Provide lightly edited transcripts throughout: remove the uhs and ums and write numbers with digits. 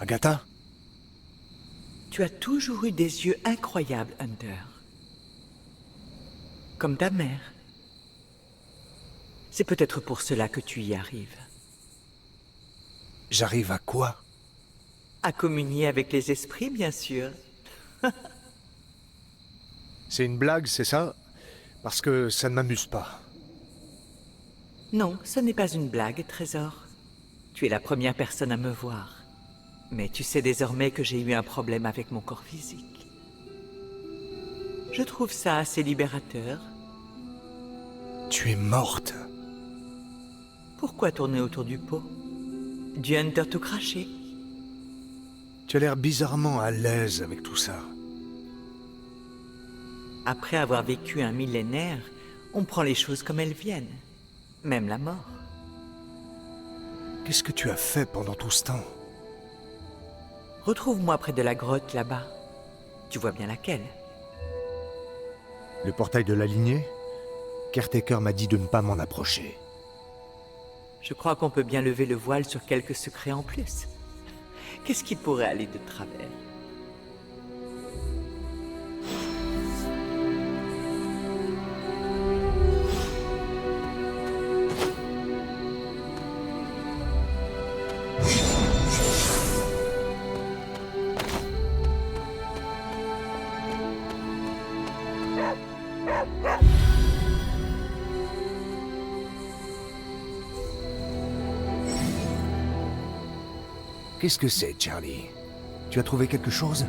Agatha? Tu as toujours eu des yeux incroyables, Hunter. Comme ta mère. C'est peut-être pour cela que tu y arrives. J'arrive à quoi? À communier avec les esprits, bien sûr. C'est une blague, c'est ça? Parce que ça ne m'amuse pas. Non, ce n'est pas une blague, Trésor. Tu es la première personne à me voir. Mais tu sais désormais que j'ai eu un problème avec mon corps physique. Je trouve ça assez libérateur. Tu es morte. Pourquoi tourner autour du pot? Du Hunter tout craché. Tu as l'air bizarrement à l'aise avec tout ça. Après avoir vécu un millénaire, on prend les choses comme elles viennent. Même la mort. Qu'est-ce que tu as fait pendant tout ce temps? Retrouve-moi près de la grotte là-bas. Tu vois bien laquelle? Le portail de la lignée? Caretaker m'a dit de ne pas m'en approcher. Je crois qu'on peut bien lever le voile sur quelques secrets en plus. Qu'est-ce qui pourrait aller de travers? Qu'est-ce que c'est, Charlie? Tu as trouvé quelque chose?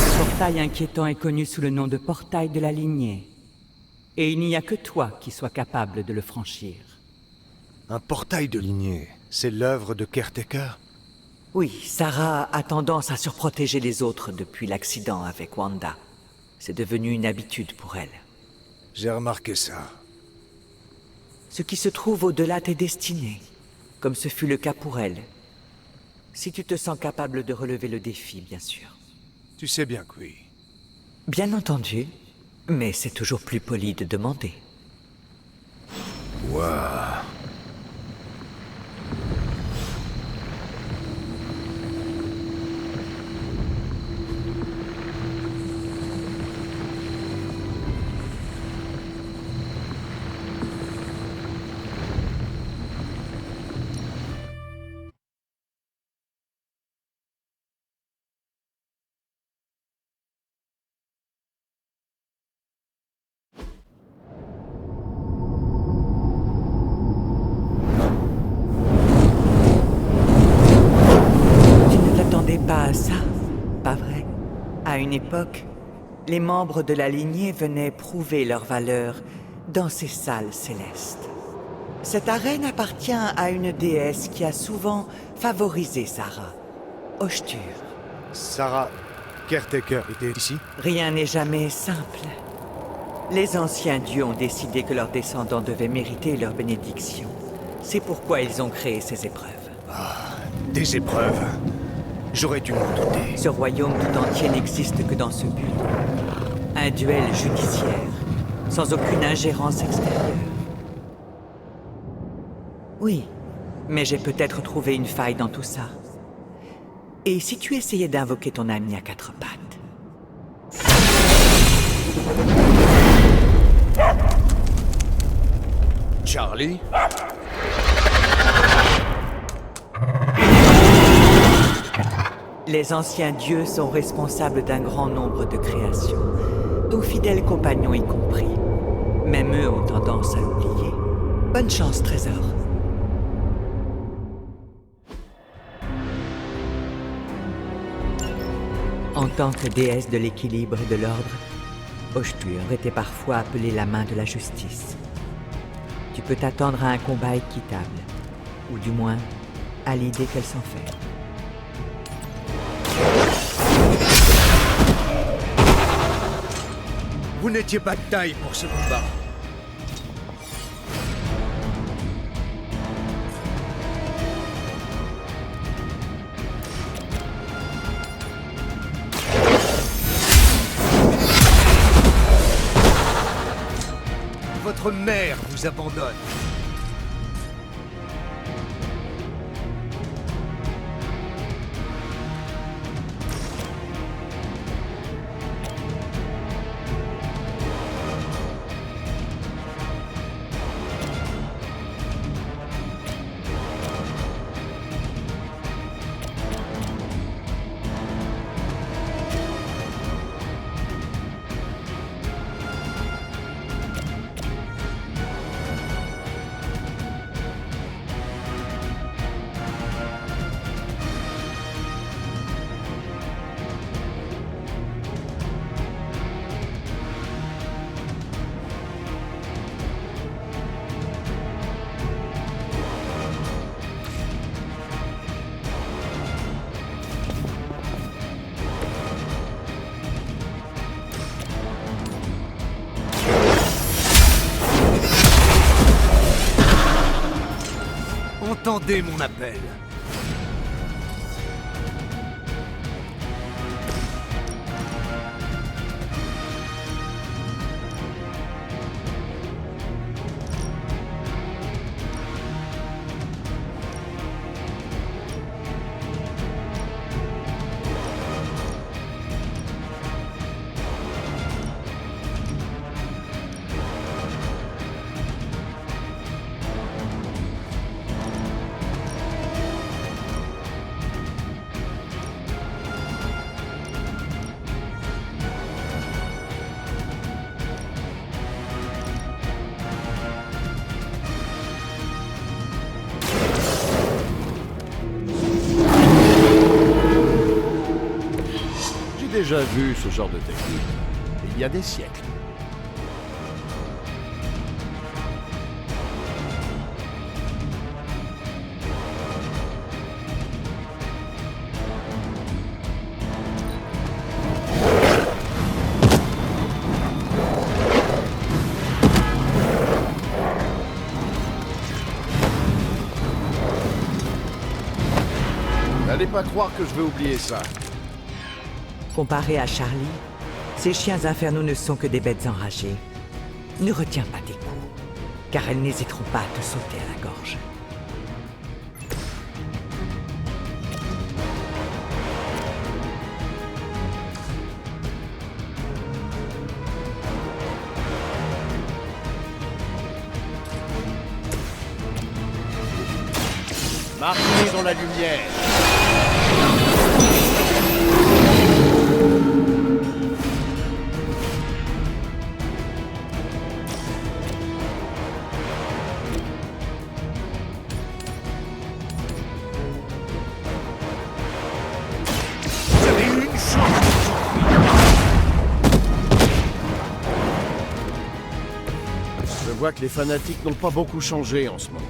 Le portail inquiétant est connu sous le nom de portail de la lignée. Et il n'y a que toi qui sois capable de le franchir. Un portail de lignée, c'est l'œuvre de Caretaker? Oui, Sarah a tendance à surprotéger les autres depuis l'accident avec Wanda. C'est devenu une habitude pour elle. J'ai remarqué ça. Ce qui se trouve au-delà tes destinées, comme ce fut le cas pour elle. Si tu te sens capable de relever le défi, bien sûr. Tu sais bien que oui. Bien entendu, mais c'est toujours plus poli de demander. Waouh. Tu ne t'attendais pas à ça, pas vrai? À une époque, les membres de la lignée venaient prouver leur valeur dans ces salles célestes. Cette arène appartient à une déesse qui a souvent favorisé Sarah, Oshtur. Sarah Caretaker était ici? Rien n'est jamais simple. Les anciens dieux ont décidé que leurs descendants devaient mériter leur bénédiction. C'est pourquoi ils ont créé ces épreuves. Des épreuves. J'aurais dû m'en douter. Ce royaume tout entier n'existe que dans ce but. Un duel judiciaire, sans aucune ingérence extérieure. Oui, mais j'ai peut-être trouvé une faille dans tout ça. Et si tu essayais d'invoquer ton ami à quatre pattes? Charlie? Les anciens dieux sont responsables d'un grand nombre de créations, dont fidèles compagnons y compris. Même eux ont tendance à l'oublier. Bonne chance, trésor. En tant que déesse de l'équilibre et de l'ordre, Oshtur était parfois appelée la main de la justice. Tu peux t'attendre à un combat équitable, ou du moins à l'idée qu'elle s'en fait. Vous n'étiez pas de taille pour ce combat. Votre mère vous abandonne. Entendez mon appel. J'ai déjà vu ce genre de technique, il y a des siècles. N'allez pas croire que je vais oublier ça. Comparé à Charlie, ces chiens infernaux ne sont que des bêtes enragées. Ne retiens pas tes coups, car elles n'hésiteront pas à te sauter à la gorge. Marquez dans la lumière. Vous avez eu une chance. Je vois que les fanatiques n'ont pas beaucoup changé en ce moment.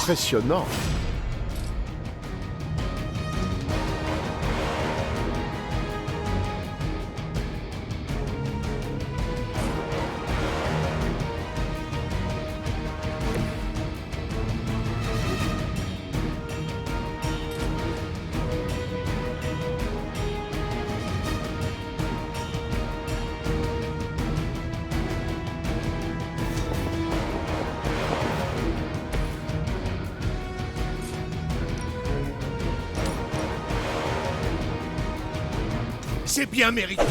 impressionnant. C'est bien mérité.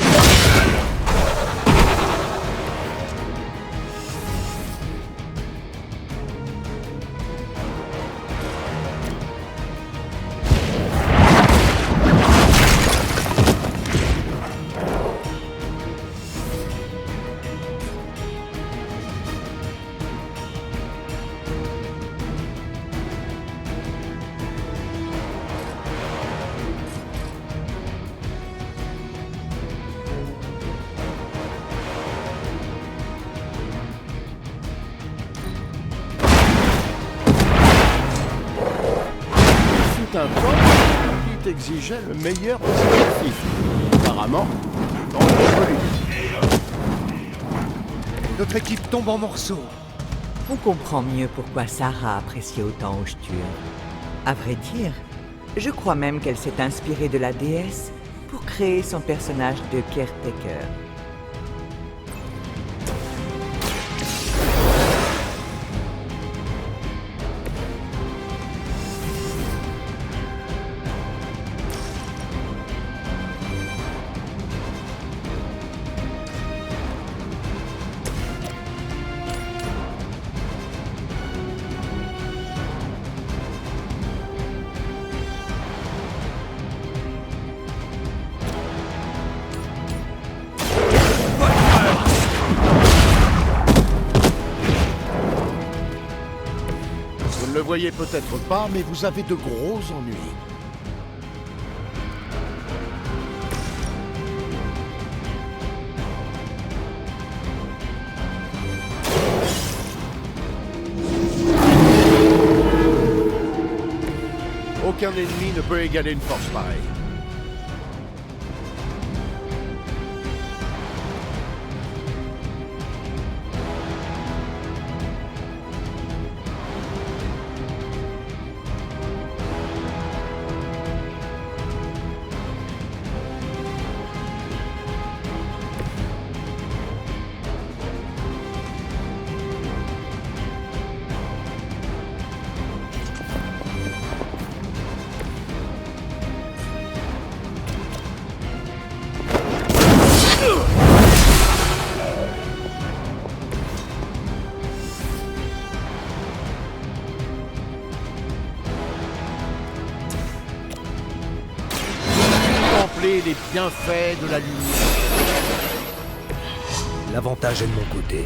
Un temps qui exigeait le meilleur des effectifs. Apparemment, dans l'absolu. Notre équipe tombe en morceaux. On comprend mieux pourquoi Sarah appréciait autant Oshtur. À vrai dire, je crois même qu'elle s'est inspirée de la déesse pour créer son personnage de caretaker. Vous ne le voyez peut-être pas, mais vous avez de gros ennuis. Aucun ennemi ne peut égaler une force pareille. Contemplez les bienfaits de la lumière. L'avantage est de mon côté.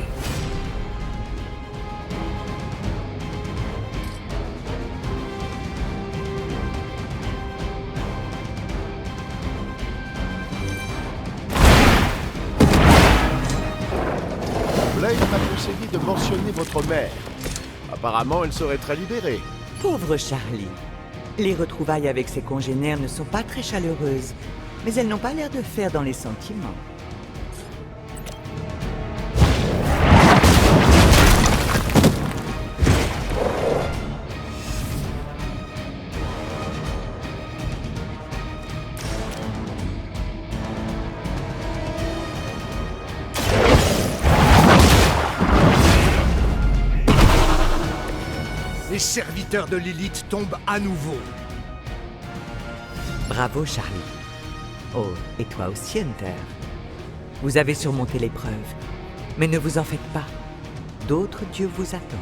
Blade m'a conseillé de mentionner votre mère. Apparemment, elle serait très libérée. Pauvre Charlie. Les retrouvailles avec ses congénères ne sont pas très chaleureuses, mais elles n'ont pas l'air de faire dans les sentiments. Les serviteurs de l'élite tombent à nouveau. Bravo, Charlie. Oh, et toi aussi, Hunter. Vous avez surmonté l'épreuve, mais ne vous en faites pas. D'autres dieux vous attendent.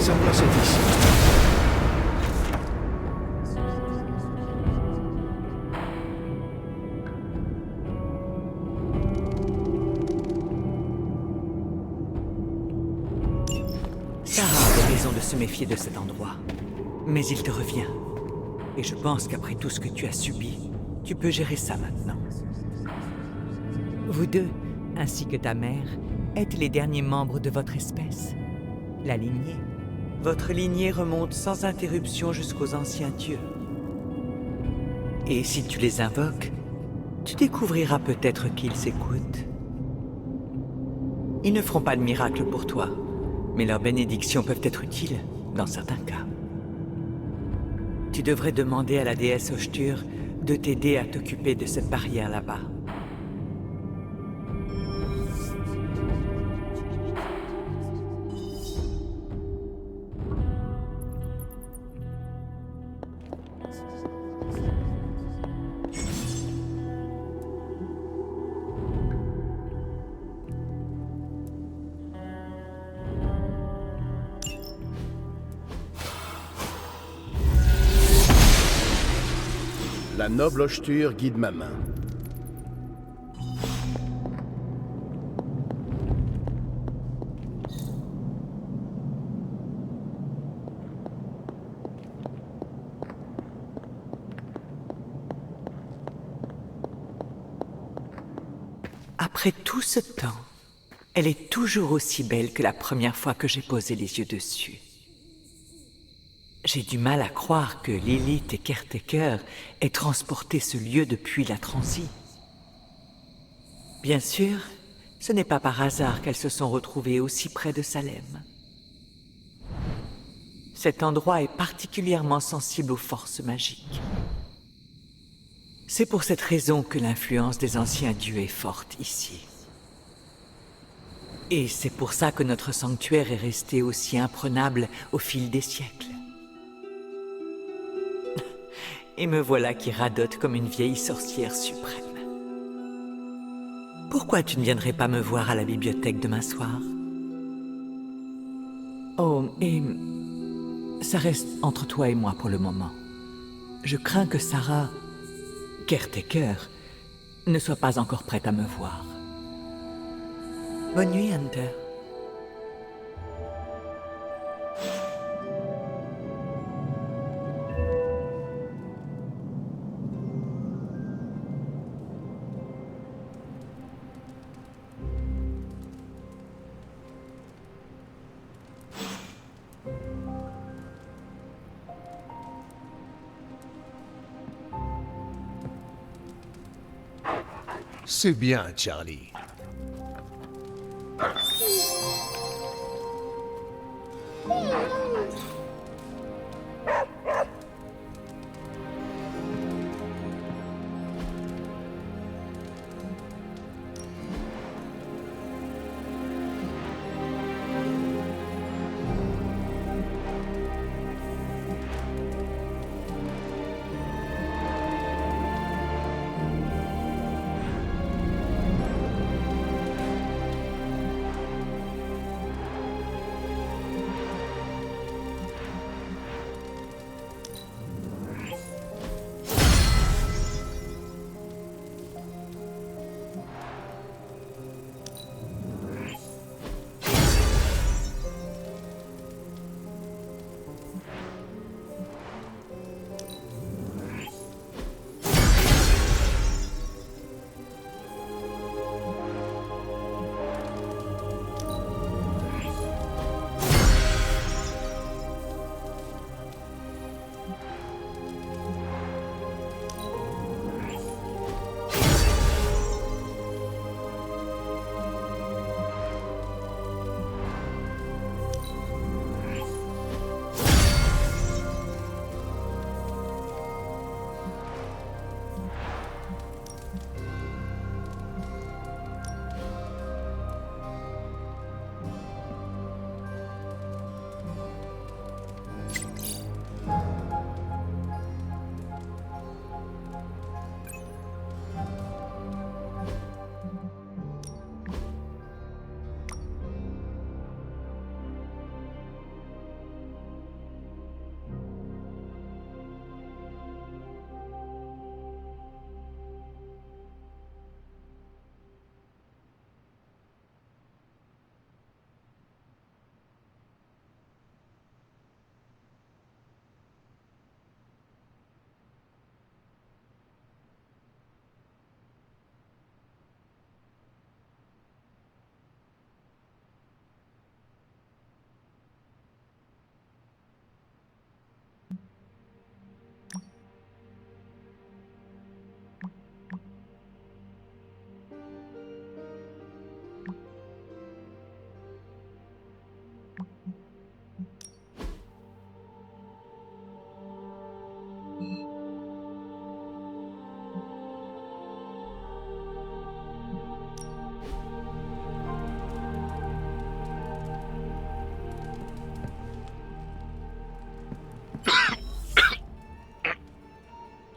Ça doit être ici. Sarah avait raison de se méfier de cet endroit. Mais il te revient. Et je pense qu'après tout ce que tu as subi, tu peux gérer ça maintenant. Vous deux, ainsi que ta mère, êtes les derniers membres de votre espèce. La lignée. Votre lignée remonte sans interruption jusqu'aux anciens dieux. Et si tu les invoques, tu découvriras peut-être qu'ils écoutent. Ils ne feront pas de miracle pour toi, mais leurs bénédictions peuvent être utiles dans certains cas. Tu devrais demander à la déesse Oshtur de t'aider à t'occuper de cette barrière là-bas. La noble Oshtur guide ma main. Après tout ce temps, elle est toujours aussi belle que la première fois que j'ai posé les yeux dessus. J'ai du mal à croire que Lilith et Caretaker aient transporté ce lieu depuis la Transie. Bien sûr, ce n'est pas par hasard qu'elles se sont retrouvées aussi près de Salem. Cet endroit est particulièrement sensible aux forces magiques. C'est pour cette raison que l'influence des anciens dieux est forte ici. Et c'est pour ça que notre sanctuaire est resté aussi imprenable au fil des siècles. Et me voilà qui radote comme une vieille sorcière suprême. Pourquoi tu ne viendrais pas me voir à la bibliothèque demain soir? Oh, et ça reste entre toi et moi pour le moment. Je crains que Sarah, Caretaker, ne soit pas encore prête à me voir. Bonne nuit, Hunter. C'est bien, Charlie.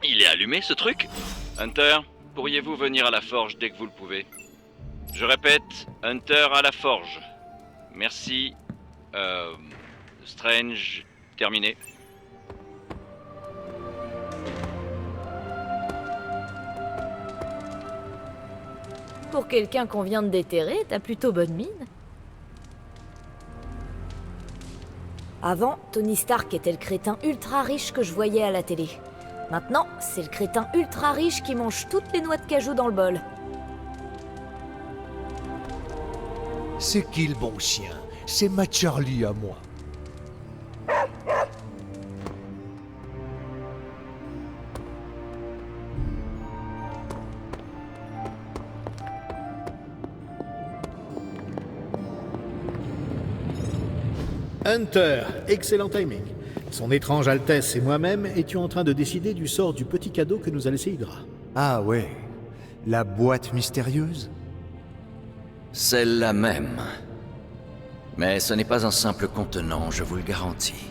Il est allumé ce truc? Hunter, pourriez-vous venir à la forge dès que vous le pouvez? Je répète, Hunter à la forge. Merci. Strange, terminé. Pour quelqu'un qu'on vient de déterrer, t'as plutôt bonne mine. Avant, Tony Stark était le crétin ultra riche que je voyais à la télé. Maintenant, c'est le crétin ultra riche qui mange toutes les noix de cajou dans le bol. C'est qui le bon chien? C'est ma Charlie à moi. Hunter, excellent timing. Son étrange Altesse et moi-même étions en train de décider du sort du petit cadeau que nous a laissé Hydra. Ah ouais, la boîte mystérieuse? Celle-là même. Mais ce n'est pas un simple contenant, je vous le garantis.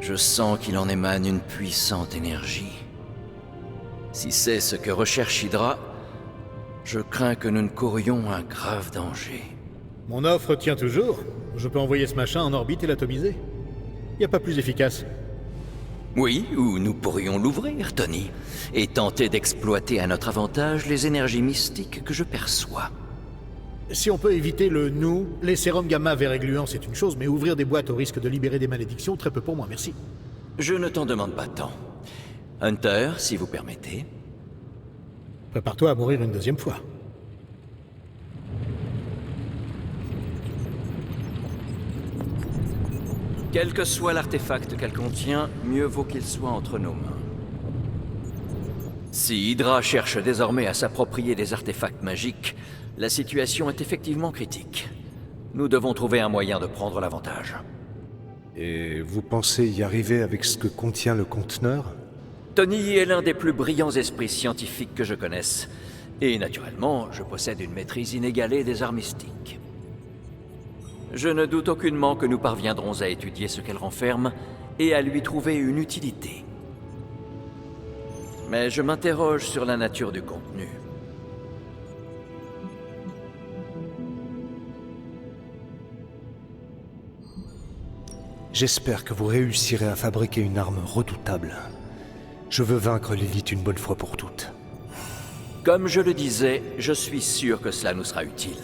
Je sens qu'il en émane une puissante énergie. Si c'est ce que recherche Hydra, je crains que nous ne courions un grave danger. Mon offre tient toujours. Je peux envoyer ce machin en orbite et l'atomiser. Y a pas plus efficace. Oui, ou nous pourrions l'ouvrir, Tony, et tenter d'exploiter à notre avantage les énergies mystiques que je perçois. Si on peut éviter le nous, les sérums gamma verts et gluants, c'est une chose, mais ouvrir des boîtes au risque de libérer des malédictions, très peu pour moi, merci. Je ne t'en demande pas tant. Hunter, si vous permettez. Prépare-toi à mourir une deuxième fois. Quel que soit l'artefact qu'elle contient, mieux vaut qu'il soit entre nos mains. Si Hydra cherche désormais à s'approprier des artefacts magiques, la situation est effectivement critique. Nous devons trouver un moyen de prendre l'avantage. Et vous pensez y arriver avec ce que contient le conteneur? Tony est l'un des plus brillants esprits scientifiques que je connaisse. Et naturellement, je possède une maîtrise inégalée des arts mystiques. Je ne doute aucunement que nous parviendrons à étudier ce qu'elle renferme et à lui trouver une utilité. Mais je m'interroge sur la nature du contenu. J'espère que vous réussirez à fabriquer une arme redoutable. Je veux vaincre l'élite une bonne fois pour toutes. Comme je le disais, je suis sûr que cela nous sera utile.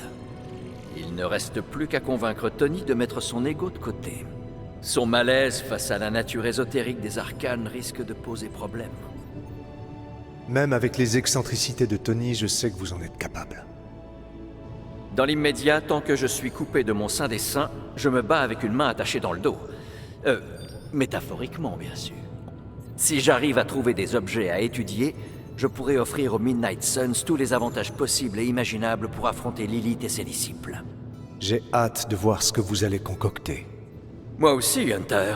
Il ne reste plus qu'à convaincre Tony de mettre son ego de côté. Son malaise face à la nature ésotérique des arcanes risque de poser problème. Même avec les excentricités de Tony, je sais que vous en êtes capable. Dans l'immédiat, tant que je suis coupé de mon sein des saints, je me bats avec une main attachée dans le dos. Métaphoriquement, bien sûr. Si j'arrive à trouver des objets à étudier, je pourrais offrir aux Midnight Suns tous les avantages possibles et imaginables pour affronter Lilith et ses disciples. J'ai hâte de voir ce que vous allez concocter. Moi aussi, Hunter.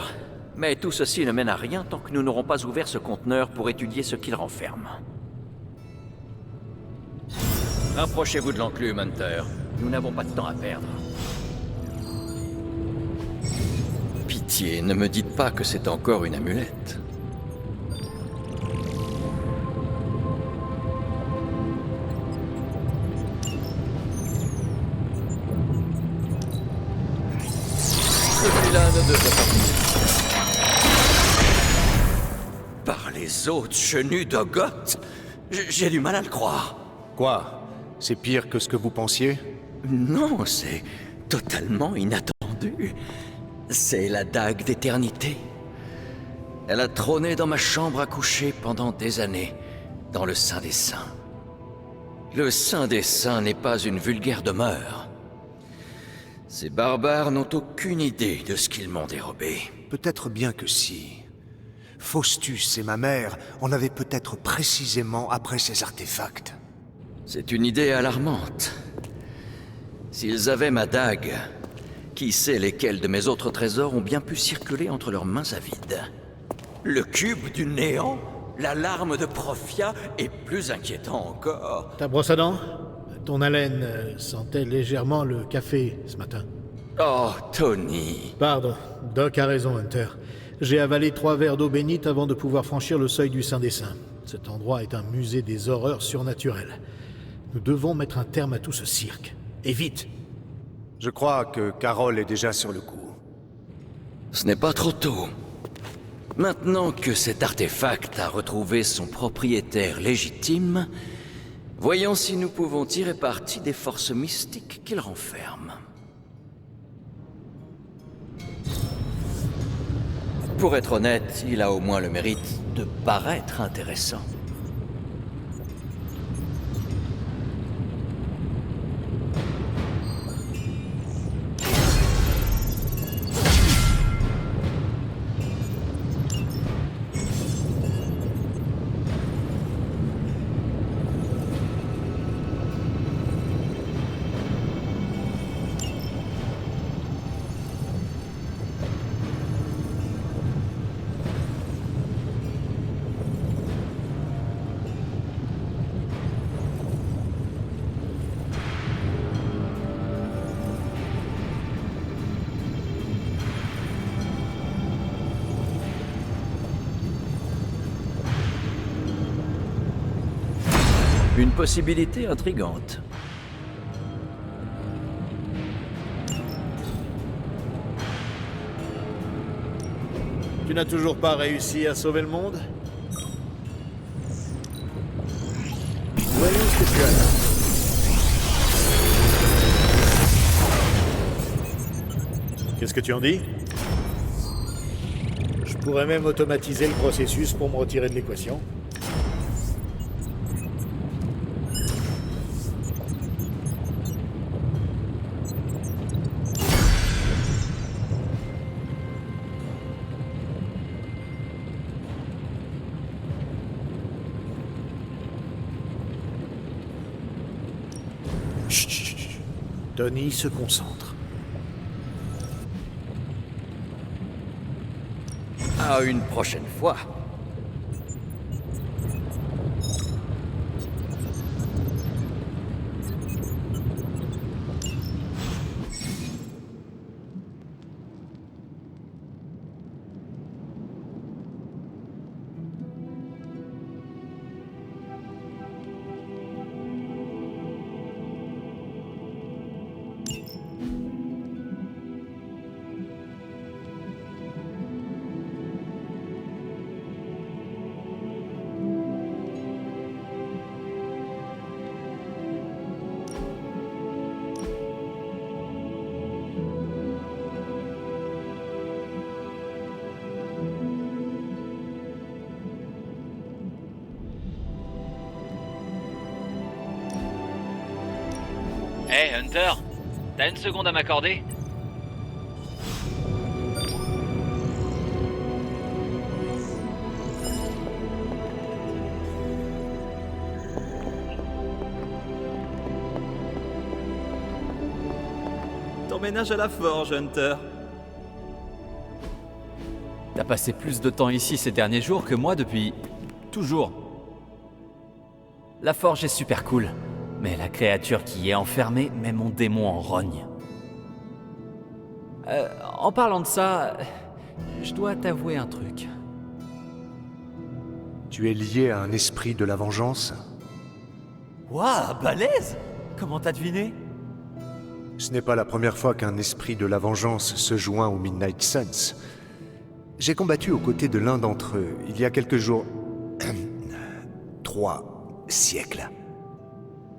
Mais tout ceci ne mène à rien tant que nous n'aurons pas ouvert ce conteneur pour étudier ce qu'il renferme. Rapprochez-vous de l'enclume, Hunter. Nous n'avons pas de temps à perdre. Pitié, ne me dites pas que c'est encore une amulette. Celui-là ne devrait pas venir. Par les autres chenus d'Ogoth, j'ai du mal à le croire. Quoi? C'est pire que ce que vous pensiez? Non, c'est totalement inattendu. C'est la dague d'éternité. Elle a trôné dans ma chambre à coucher pendant des années, dans le Saint des Saints. Le Saint des Saints n'est pas une vulgaire demeure. Ces barbares n'ont aucune idée de ce qu'ils m'ont dérobé. Peut-être bien que si. Faustus et ma mère en avaient peut-être précisément après ces artefacts. C'est une idée alarmante. S'ils avaient ma dague, Qui sait lesquels de mes autres trésors ont bien pu circuler entre leurs mains avides? Le cube du néant? La larme de Profia? Et plus inquiétant encore... Ta brosse à dents? Ton haleine sentait légèrement le café ce matin. Oh, Tony... Pardon, Doc a raison, Hunter. J'ai avalé 3 verres d'eau bénite avant de pouvoir franchir le seuil du Saint des Saints. Cet endroit est un musée des horreurs surnaturelles. Nous devons mettre un terme à tout ce cirque. Et vite! Je crois que Carole est déjà sur le coup. Ce n'est pas trop tôt. Maintenant que cet artefact a retrouvé son propriétaire légitime, voyons si nous pouvons tirer parti des forces mystiques qu'il renferme. Pour être honnête, il a au moins le mérite de paraître intéressant. Une possibilité intrigante. Tu n'as toujours pas réussi à sauver le monde? Voyons ce que tu as là. Qu'est-ce que tu en dis? Je pourrais même automatiser le processus pour me retirer de l'équation. Chut. Tony se concentre. À une prochaine fois. Hey Hunter, t'as une seconde à m'accorder? T'emménages à la forge, Hunter. T'as passé plus de temps ici ces derniers jours que moi depuis... toujours. La forge est super cool. Mais la créature qui y est enfermée met mon démon en rogne. En parlant de ça, je dois t'avouer un truc. Tu es lié à un esprit de la vengeance? Waouh, balèze! Comment t'as deviné? Ce n'est pas la première fois qu'un esprit de la vengeance se joint aux Midnight Suns. J'ai combattu aux côtés de l'un d'entre eux il y a quelques jours... 3 siècles.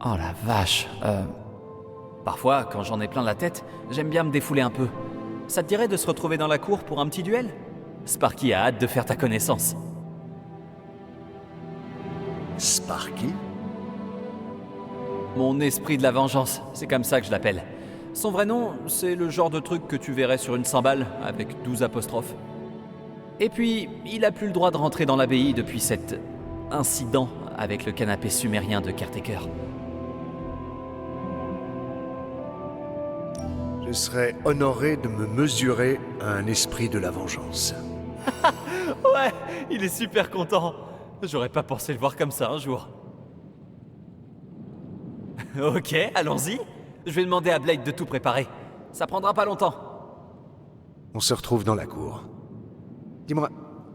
Oh la vache, Parfois, quand j'en ai plein la tête, j'aime bien me défouler un peu. Ça te dirait de se retrouver dans la cour pour un petit duel? Sparky a hâte de faire ta connaissance. Sparky? Mon esprit de la vengeance, c'est comme ça que je l'appelle. Son vrai nom, c'est le genre de truc que tu verrais sur une cymbale, avec 12 apostrophes. Et puis, il a plus le droit de rentrer dans l'abbaye depuis cet incident avec le canapé sumérien de Caretaker. Je serais honoré de me mesurer à un esprit de la vengeance. Ouais, il est super content. J'aurais pas pensé le voir comme ça un jour. Ok, allons-y. Je vais demander à Blade de tout préparer. Ça prendra pas longtemps. On se retrouve dans la cour. Dis-moi,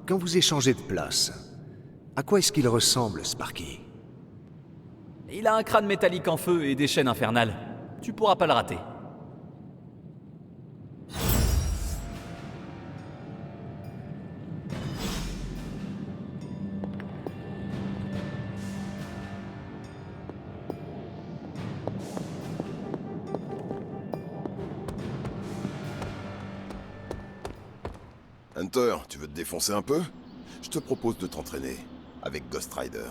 quand vous échangez de place, à quoi est-ce qu'il ressemble, Sparky? Il a un crâne métallique en feu et des chaînes infernales. Tu pourras pas le rater. Hunter, tu veux te défoncer un peu? Je te propose de t'entraîner avec Ghost Rider.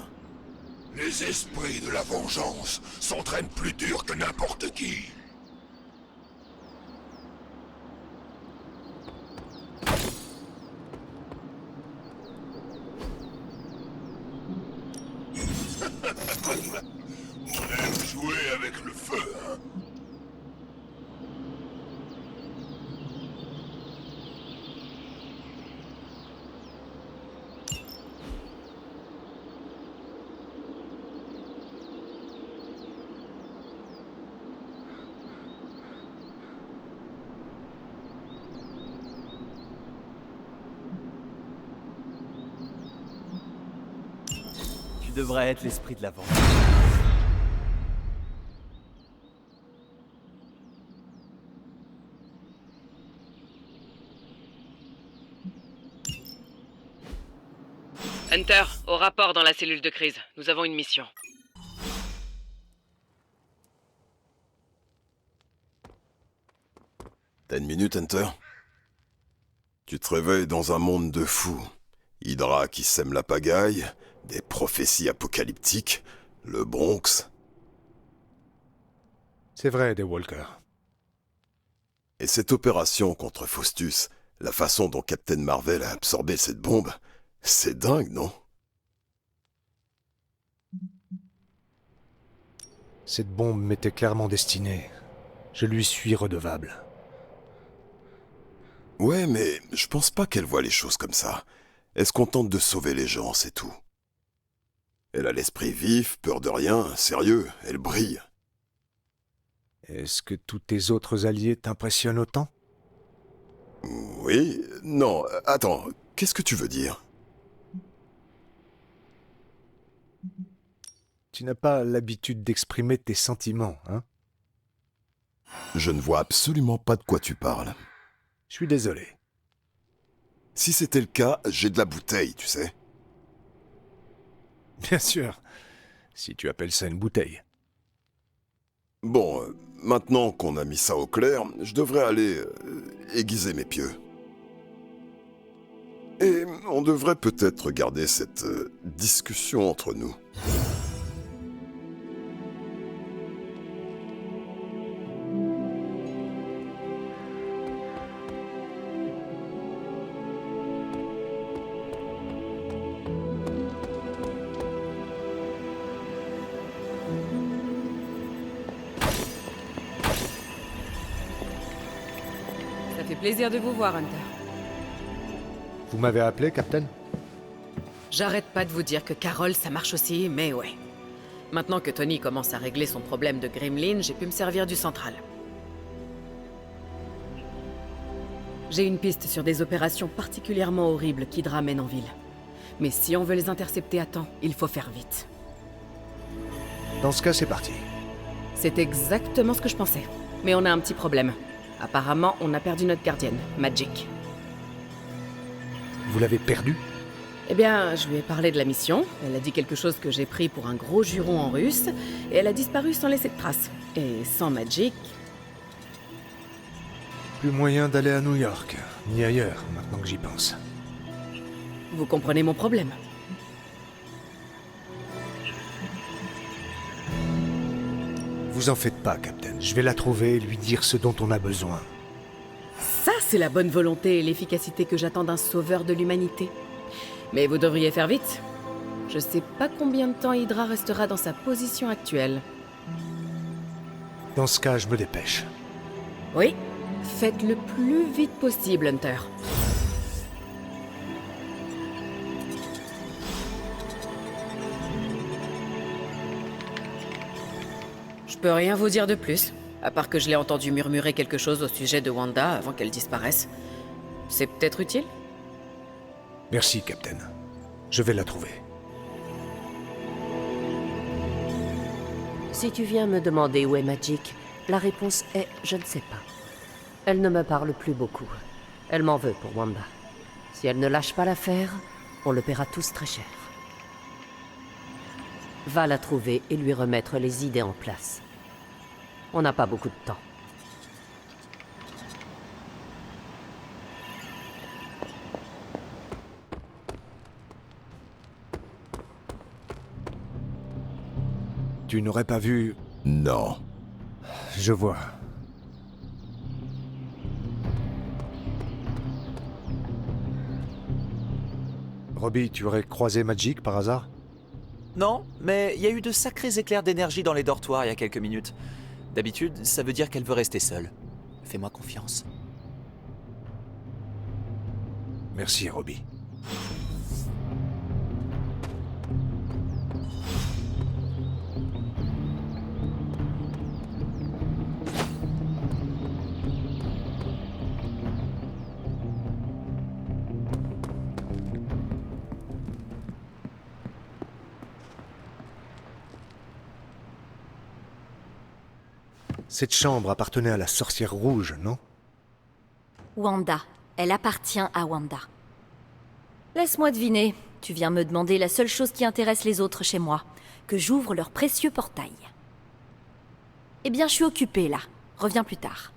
Les esprits de la vengeance s'entraînent plus dur que n'importe qui. On aime jouer avec le feu, hein? Tu devrais être l'esprit de la vengeance. Hunter, au rapport dans la cellule de crise. Nous avons une mission. T'as une minute, Hunter? Tu te réveilles dans un monde de fous. Hydra qui sème la pagaille, des prophéties apocalyptiques, le Bronx. C'est vrai, des Walkers. Et cette opération contre Faustus, la façon dont Captain Marvel a absorbé cette bombe, c'est dingue, non? Cette bombe m'était clairement destinée. Je lui suis redevable. Ouais, mais je pense pas qu'elle voit les choses comme ça. Elle se contente de sauver les gens, c'est tout. Elle a l'esprit vif, peur de rien, sérieux, elle brille. Est-ce que tous tes autres alliés t'impressionnent autant? Oui, non, attends, qu'est-ce que tu veux dire? Tu n'as pas l'habitude d'exprimer tes sentiments, hein? Je ne vois absolument pas de quoi tu parles. Je suis désolé. Si c'était le cas, j'ai de la bouteille, tu sais. Bien sûr, si tu appelles ça une bouteille. Bon, maintenant qu'on a mis ça au clair, je devrais aller aiguiser mes pieux. Et on devrait peut-être garder cette discussion entre nous. Ça fait plaisir de vous voir, Hunter. Vous m'avez appelé, Captain? J'arrête pas de vous dire que Carol, ça marche aussi, mais ouais. Maintenant que Tony commence à régler son problème de Gremlin, j'ai pu me servir du central. J'ai une piste sur des opérations particulièrement horribles qu'Hydra mène en ville. Mais si on veut les intercepter à temps, il faut faire vite. Dans ce cas, c'est parti. C'est exactement ce que je pensais. Mais on a un petit problème. Apparemment, on a perdu notre gardienne, Magic. Vous l'avez perdue? Eh bien, je lui ai parlé de la mission, elle a dit quelque chose que j'ai pris pour un gros juron en russe, et elle a disparu sans laisser de traces. Et sans Magic... Plus moyen d'aller à New York, ni ailleurs, maintenant que j'y pense. Vous comprenez mon problème? Vous en faites pas, Captain. Je vais la trouver et lui dire ce dont on a besoin. Ça, c'est la bonne volonté et l'efficacité que j'attends d'un sauveur de l'humanité. Mais vous devriez faire vite. Je sais pas combien de temps Hydra restera dans sa position actuelle. Dans ce cas, je me dépêche. Oui, Faites le plus vite possible, Hunter. Je peux rien vous dire de plus, à part que je l'ai entendu murmurer quelque chose au sujet de Wanda avant qu'elle disparaisse. C'est peut-être utile? Merci, Captain. Je vais la trouver. Si tu viens me demander où est Magik, la réponse est « je ne sais pas ». Elle ne me parle plus beaucoup. Elle m'en veut pour Wanda. Si elle ne lâche pas l'affaire, on le paiera tous très cher. Va la trouver et lui remettre les idées en place. On n'a pas beaucoup de temps. Tu n'aurais pas vu... Non. Je vois. Robbie, tu aurais croisé Magik par hasard? Non, mais il y a eu de sacrés éclairs d'énergie dans les dortoirs il y a quelques minutes. D'habitude, ça veut dire qu'elle veut rester seule. Fais-moi confiance. Merci, Robbie. Cette chambre appartenait à la sorcière rouge, non? Wanda. Elle appartient à Wanda. Laisse-moi deviner. Tu viens me demander la seule chose qui intéresse les autres chez moi. Que j'ouvre leur précieux portail. Eh bien, je suis occupée, là. Reviens plus tard.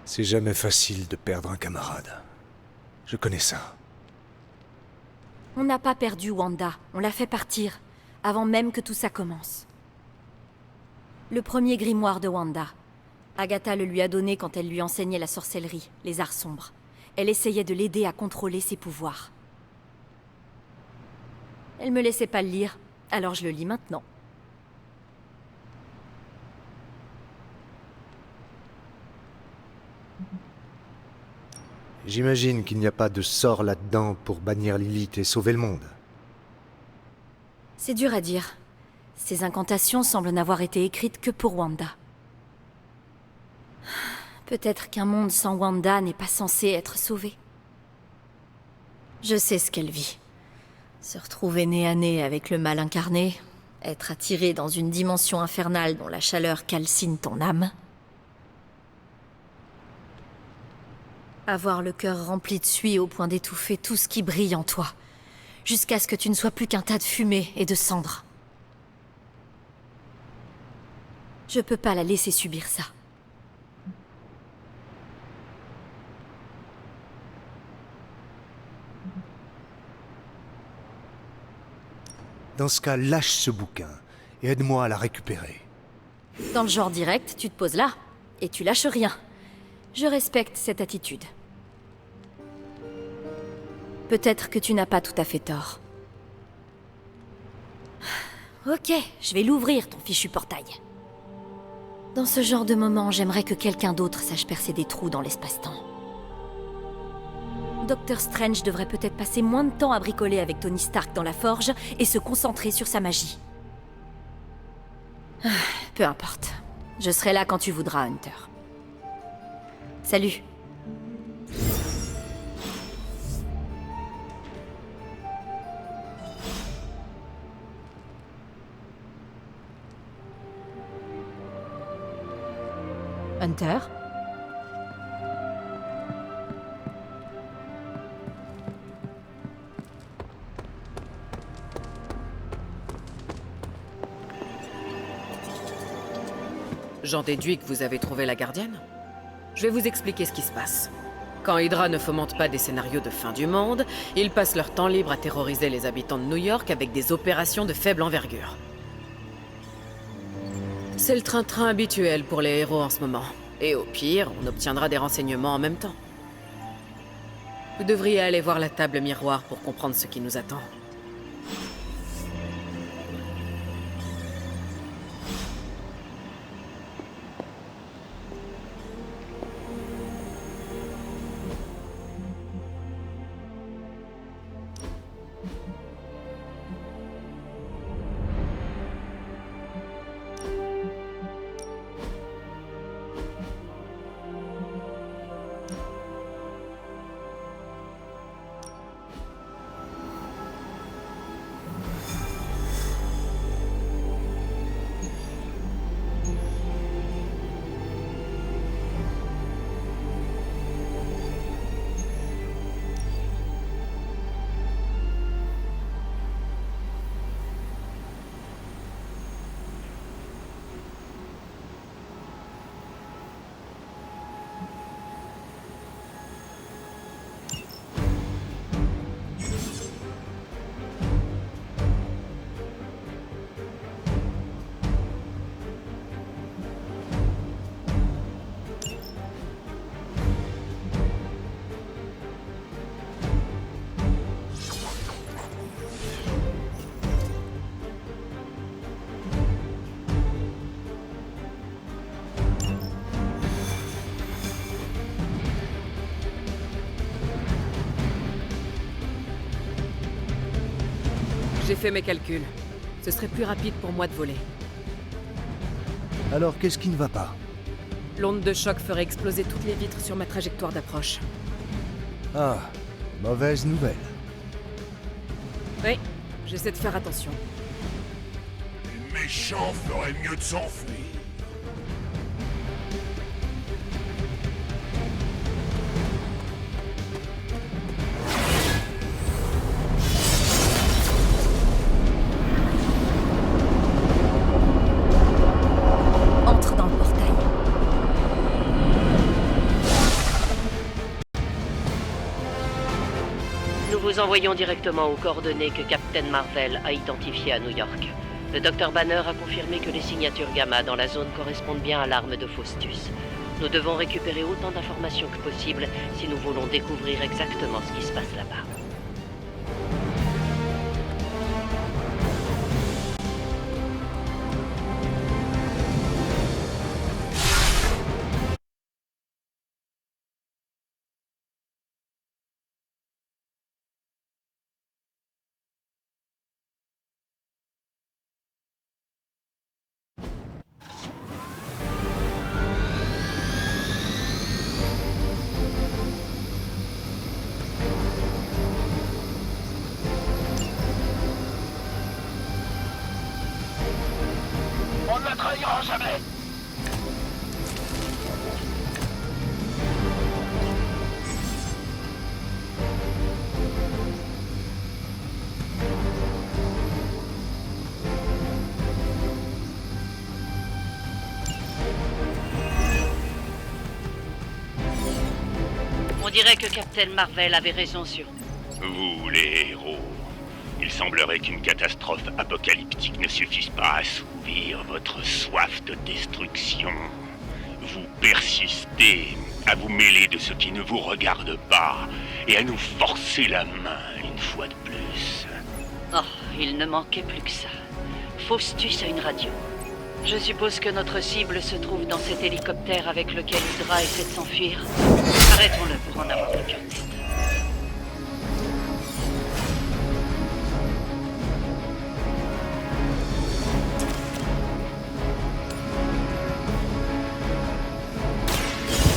C'est jamais facile de perdre un camarade. Je connais ça. On n'a pas perdu Wanda. On l'a fait partir. Avant même que tout ça commence. Le premier grimoire de Wanda. Agatha le lui a donné quand elle lui enseignait la sorcellerie, les arts sombres. Elle essayait de l'aider à contrôler ses pouvoirs. Elle me laissait pas le lire, alors je le lis maintenant. J'imagine qu'il n'y a pas de sort là-dedans pour bannir Lilith et sauver le monde. C'est dur à dire. Ces incantations semblent n'avoir été écrites que pour Wanda. Peut-être qu'un monde sans Wanda n'est pas censé être sauvé. Je sais ce qu'elle vit. Se retrouver nez à nez avec le mal incarné, être attiré dans une dimension infernale dont la chaleur calcine ton âme. Avoir le cœur rempli de suie au point d'étouffer tout ce qui brille en toi, jusqu'à ce que tu ne sois plus qu'un tas de fumée et de cendres. Je peux pas la laisser subir ça. Dans ce cas, lâche ce bouquin et aide-moi à la récupérer. Dans le genre direct, tu te poses là, et tu lâches rien. Je respecte cette attitude. Peut-être que tu n'as pas tout à fait tort. Ok, je vais l'ouvrir, ton fichu portail. Dans ce genre de moment, j'aimerais que quelqu'un d'autre sache percer des trous dans l'espace-temps. Docteur Strange devrait peut-être passer moins de temps à bricoler avec Tony Stark dans la forge et se concentrer sur sa magie. Peu importe. Je serai là quand tu voudras, Hunter. Salut. Hunter? J'en déduis que vous avez trouvé la gardienne. Je vais vous expliquer ce qui se passe. Quand Hydra ne fomente pas des scénarios de fin du monde, ils passent leur temps libre à terroriser les habitants de New York avec des opérations de faible envergure. C'est le train-train habituel pour les héros en ce moment. Et au pire, on obtiendra des renseignements en même temps. Vous devriez aller voir la table miroir pour comprendre ce qui nous attend. J'ai fait mes calculs. Ce serait plus rapide pour moi de voler. Alors qu'est-ce qui ne va pas? L'onde de choc ferait exploser toutes les vitres sur ma trajectoire d'approche. Ah, mauvaise nouvelle. Oui, j'essaie de faire attention. Les méchants feraient mieux de s'enfuir. Entre dans le portail. Nous vous envoyons directement aux coordonnées que Captain Marvel a identifiées à New York. Le Dr Banner a confirmé que les signatures gamma dans la zone correspondent bien à l'arme de Faustus. Nous devons récupérer autant d'informations que possible si nous voulons découvrir exactement ce qui se passe là-bas. On ne la trahira jamais. On dirait que Captain Marvel avait raison sur... Vous, les héros, il semblerait qu'une catastrophe apocalyptique ne suffise pas à assouvir votre soif de destruction. Vous persistez à vous mêler de ce qui ne vous regarde pas et à nous forcer la main une fois de plus. Oh, il ne manquait plus que ça. Faustus a une radio. Je suppose que notre cible se trouve dans cet hélicoptère avec lequel Hydra essaie de s'enfuir. Arrêtons-le pour en avoir le cœur net.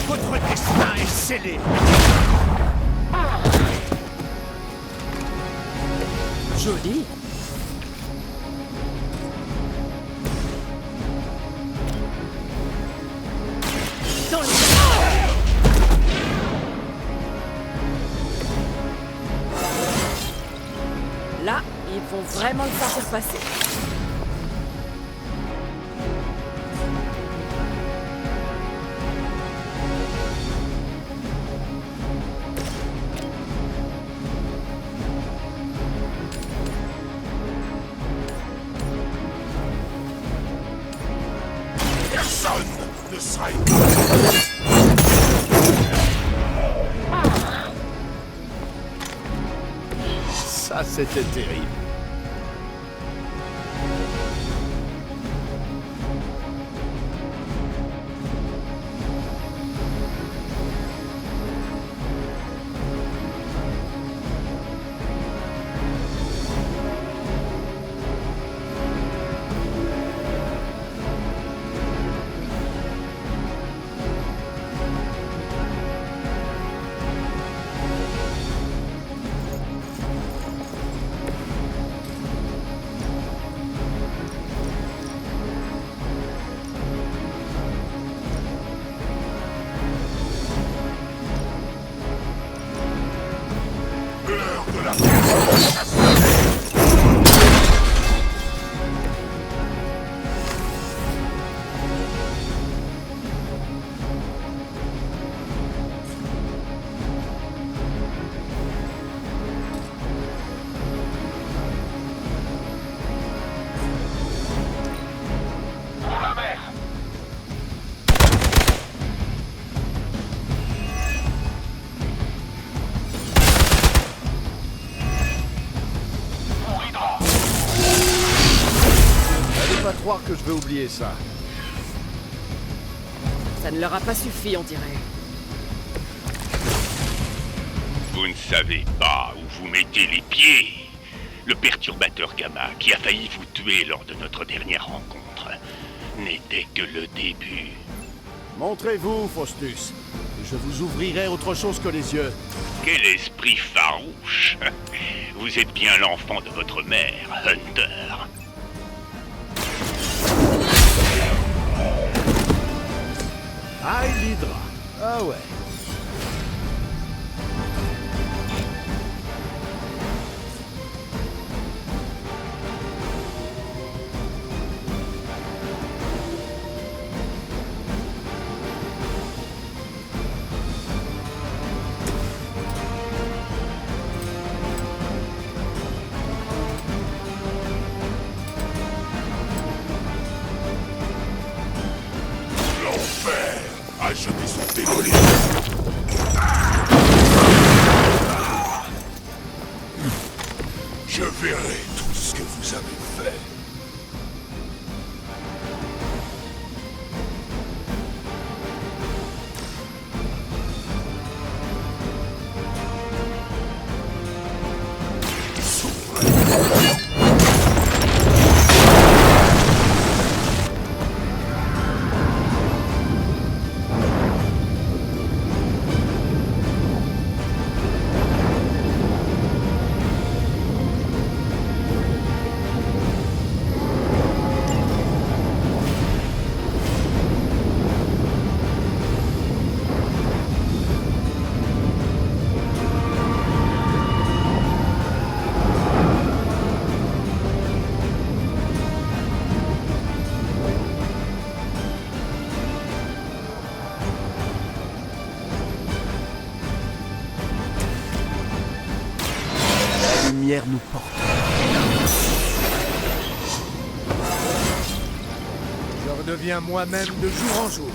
Votre destin est scellé. Joli. Dans le... Là, ils vont vraiment le faire passer. Personne ne sera Ça, c'était terrible. l'heure de la guerre. Pas croire que je vais oublier ça. Ça ne leur a pas suffi, on dirait. Vous ne savez pas où vous mettez les pieds. Le perturbateur gamma qui a failli vous tuer lors de notre dernière rencontre n'était que le début. Montrez-vous, Faustus. Je vous ouvrirai autre chose que les yeux. Quel esprit farouche! Vous êtes bien l'enfant de votre mère, Hunter. Aïe, l'Hydra. Ah ouais. L'enfer a jeté son démoli. Je verrai tout ce que vous avez fait. La lumière nous porte. Je redeviens moi-même de jour en jour.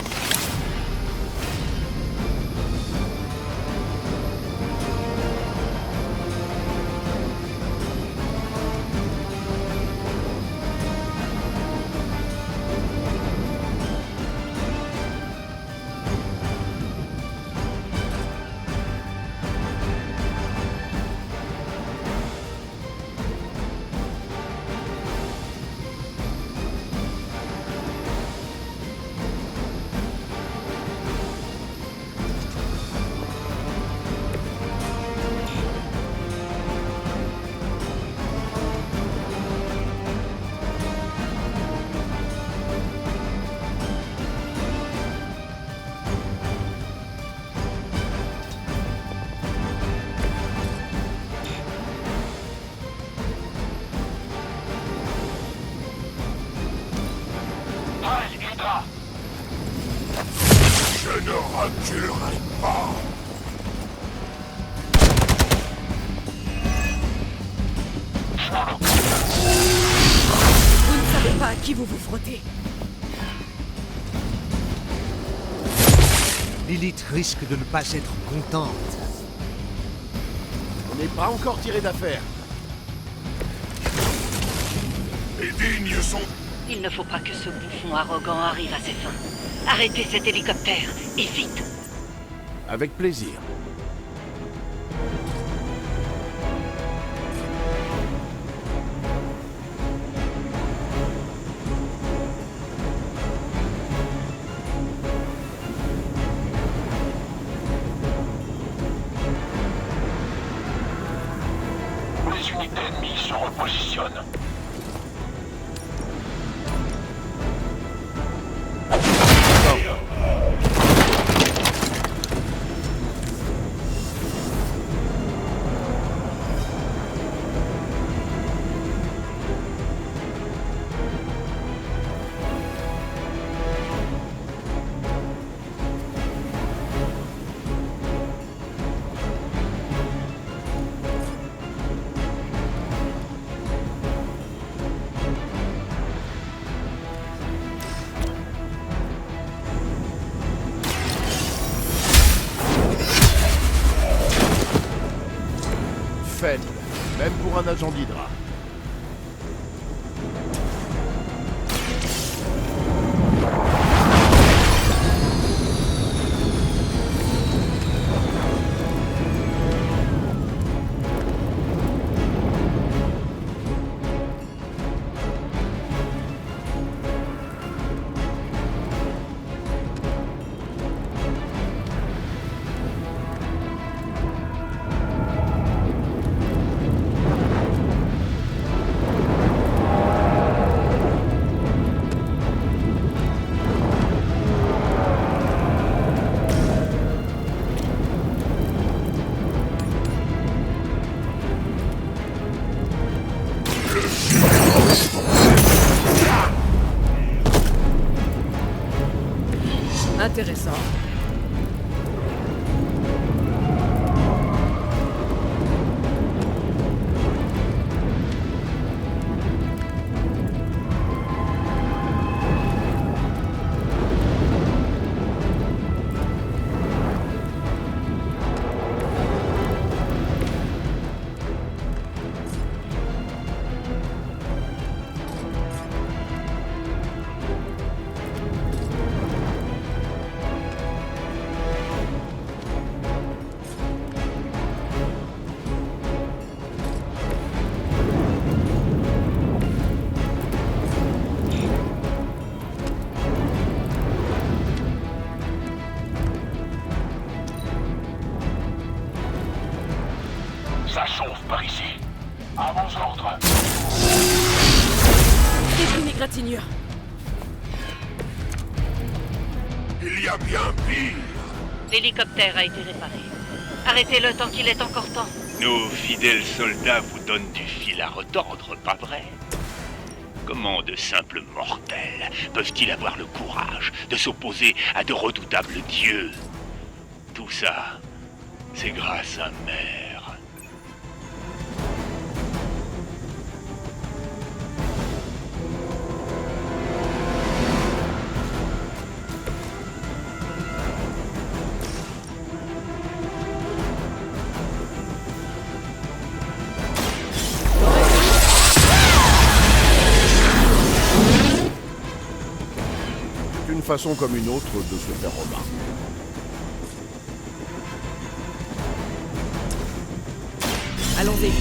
Je ne reculerai pas. Vous ne savez pas à qui vous vous frottez. Lilith risque de ne pas être contente. On n'est pas encore tiré d'affaire. Les dignes sont... Il ne faut pas que ce bouffon arrogant arrive à ses fins. Arrêtez cet hélicoptère, et vite! Avec plaisir. Les unités ennemies se repositionnent. Faible, même pour un agent d'Hydra. Intéressant. Ça chauffe par ici. Avance l'ordre. C'est une égratignure. Il y a bien pire. L'hélicoptère a été réparé. Arrêtez-le tant qu'il est encore temps. Nos fidèles soldats vous donnent du fil à retordre, pas vrai? Comment de simples mortels peuvent-ils avoir le courage de s'opposer à de redoutables dieux? Tout ça, c'est grâce à Mère. Une façon comme une autre de se faire remarquer. Allons-y.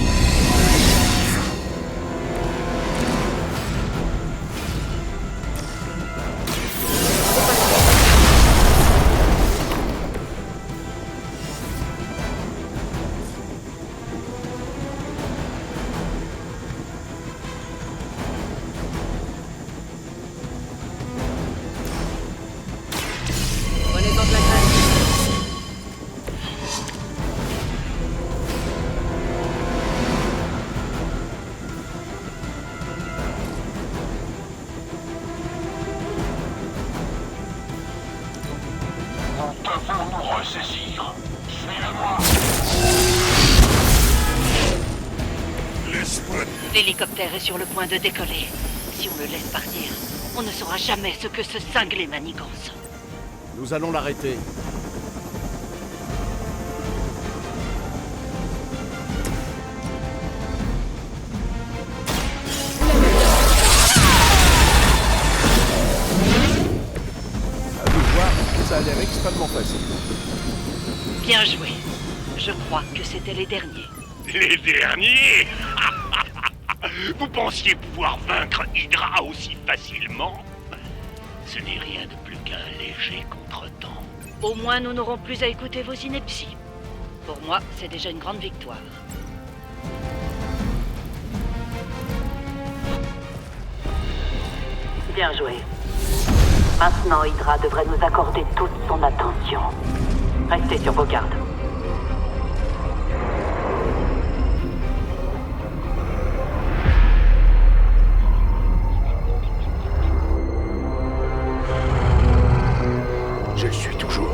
Prenez-en de la graine. Nous devons nous ressaisir. Suivez-moi. L'esprit. L'hélicoptère est sur le point de décoller. Si on le laisse partir, on ne saura jamais ce que ce cinglé manigance. Nous allons l'arrêter. À vous voir, ça a l'air extrêmement facile. Bien joué. Je crois que c'était les derniers. Les derniers? Vous pensiez pouvoir vaincre Hydra aussi facilement? Ce n'est rien de plus qu'un léger contretemps. Au moins, nous n'aurons plus à écouter vos inepties. Pour moi, c'est déjà une grande victoire. Bien joué. Maintenant, Hydra devrait nous accorder toute son attention. Restez sur vos gardes. Je suis toujours.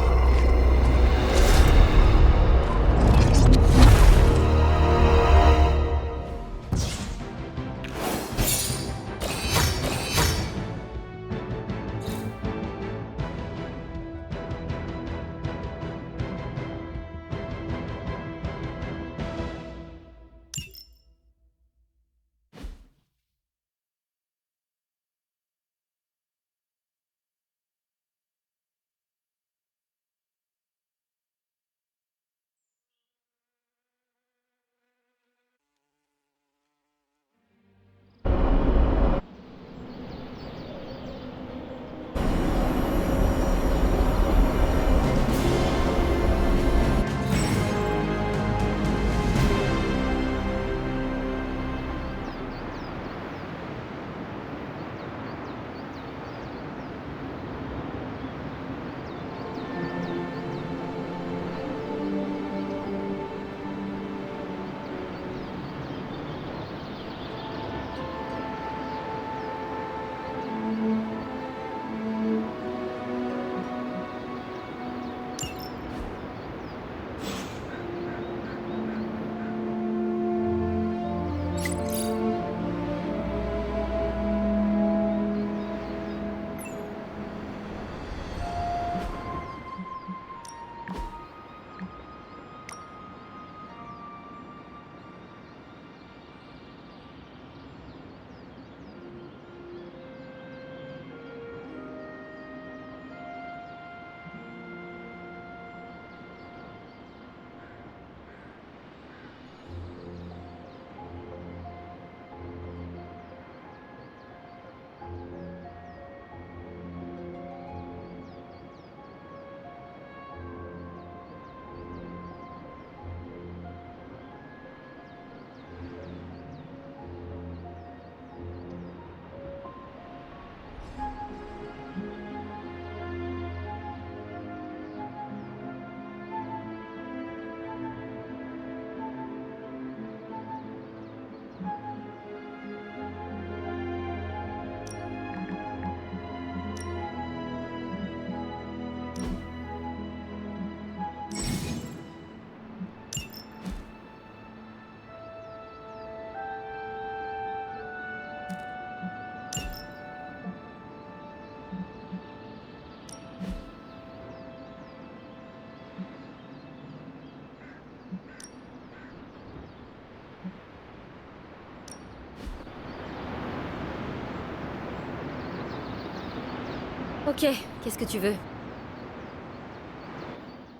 Ok, qu'est-ce que tu veux?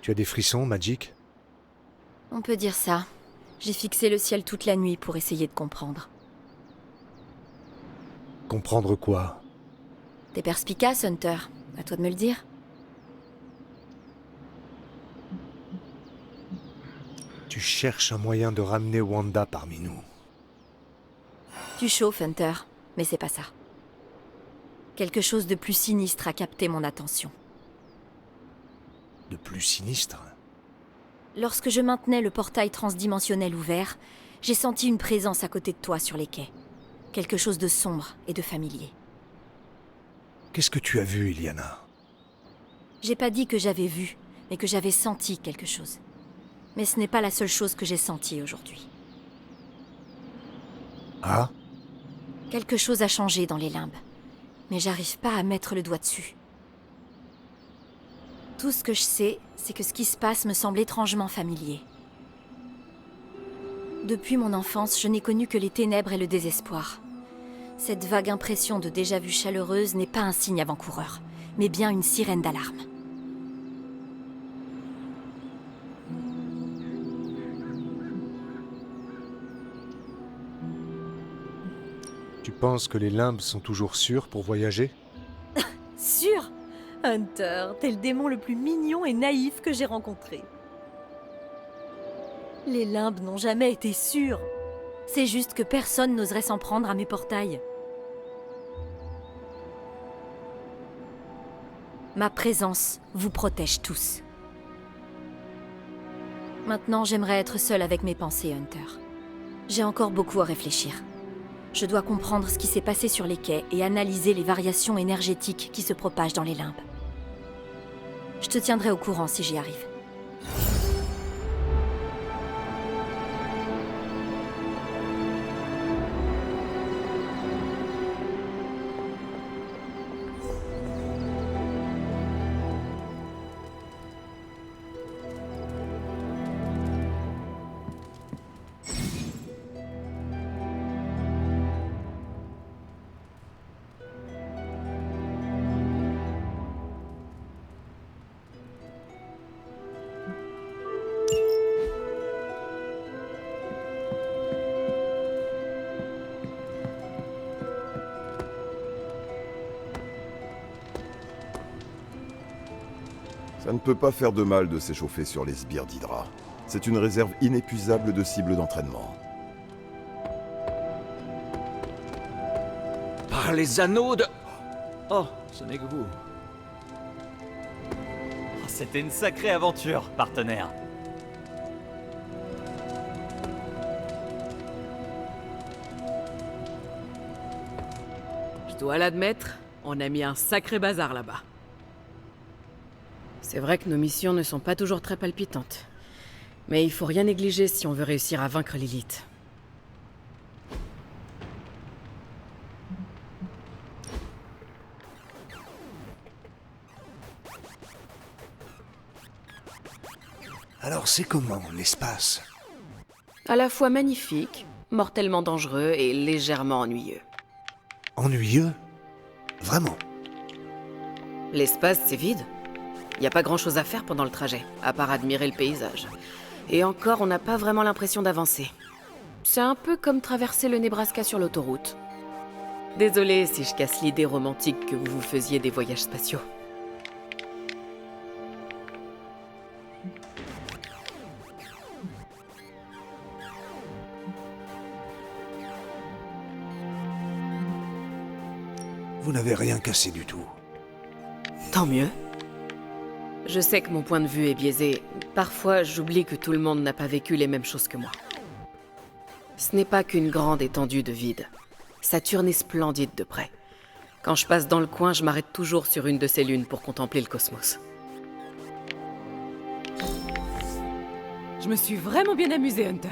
Tu as des frissons, Magic? On peut dire ça. J'ai fixé le ciel toute la nuit pour essayer de comprendre. Comprendre quoi? T'es perspicace, Hunter. À toi de me le dire. Tu cherches un moyen de ramener Wanda parmi nous. Tu chauffes, Hunter, mais c'est pas ça. Quelque chose de plus sinistre a capté mon attention. De plus sinistre? Lorsque je maintenais le portail transdimensionnel ouvert, j'ai senti une présence à côté de toi sur les quais. Quelque chose de sombre et de familier. Qu'est-ce que tu as vu, Illyana? J'ai pas dit que j'avais vu, mais que j'avais senti quelque chose. Mais ce n'est pas la seule chose que j'ai sentie aujourd'hui. Ah? Quelque chose a changé dans les limbes, mais j'arrive pas à mettre le doigt dessus. Tout ce que je sais, c'est que ce qui se passe me semble étrangement familier. Depuis mon enfance, je n'ai connu que les ténèbres et le désespoir. Cette vague impression de déjà-vu chaleureuse n'est pas un signe avant-coureur, mais bien une sirène d'alarme. Tu penses que les limbes sont toujours sûrs pour voyager? Sûr? Hunter, t'es le démon le plus mignon et naïf que j'ai rencontré. Les limbes n'ont jamais été sûres. C'est juste que personne n'oserait s'en prendre à mes portails. Ma présence vous protège tous. Maintenant, j'aimerais être seule avec mes pensées, Hunter. J'ai encore beaucoup à réfléchir. Je dois comprendre ce qui s'est passé sur les quais et analyser les variations énergétiques qui se propagent dans les limbes. Je te tiendrai au courant si j'y arrive. Ça ne peut pas faire de mal de s'échauffer sur les sbires d'Hydra. C'est une réserve inépuisable de cibles d'entraînement. Par les anneaux de... Oh, ce n'est que vous. C'était une sacrée aventure, partenaire. Je dois l'admettre, on a mis un sacré bazar là-bas. C'est vrai que nos missions ne sont pas toujours très palpitantes. Mais il faut rien négliger si on veut réussir à vaincre Lilith. Alors c'est comment, l'espace? À la fois magnifique, mortellement dangereux et légèrement ennuyeux. Ennuyeux? Vraiment? L'espace, c'est vide. Il n'y a pas grand-chose à faire pendant le trajet, à part admirer le paysage. Et encore, on n'a pas vraiment l'impression d'avancer. C'est un peu comme traverser le Nebraska sur l'autoroute. Désolée si je casse l'idée romantique que vous vous faisiez des voyages spatiaux. Vous n'avez rien cassé du tout. Tant mieux. Je sais que mon point de vue est biaisé. Parfois, j'oublie que tout le monde n'a pas vécu les mêmes choses que moi. Ce n'est pas qu'une grande étendue de vide. Saturne est splendide de près. Quand je passe dans le coin, je m'arrête toujours sur une de ces lunes pour contempler le cosmos. Je me suis vraiment bien amusée, Hunter.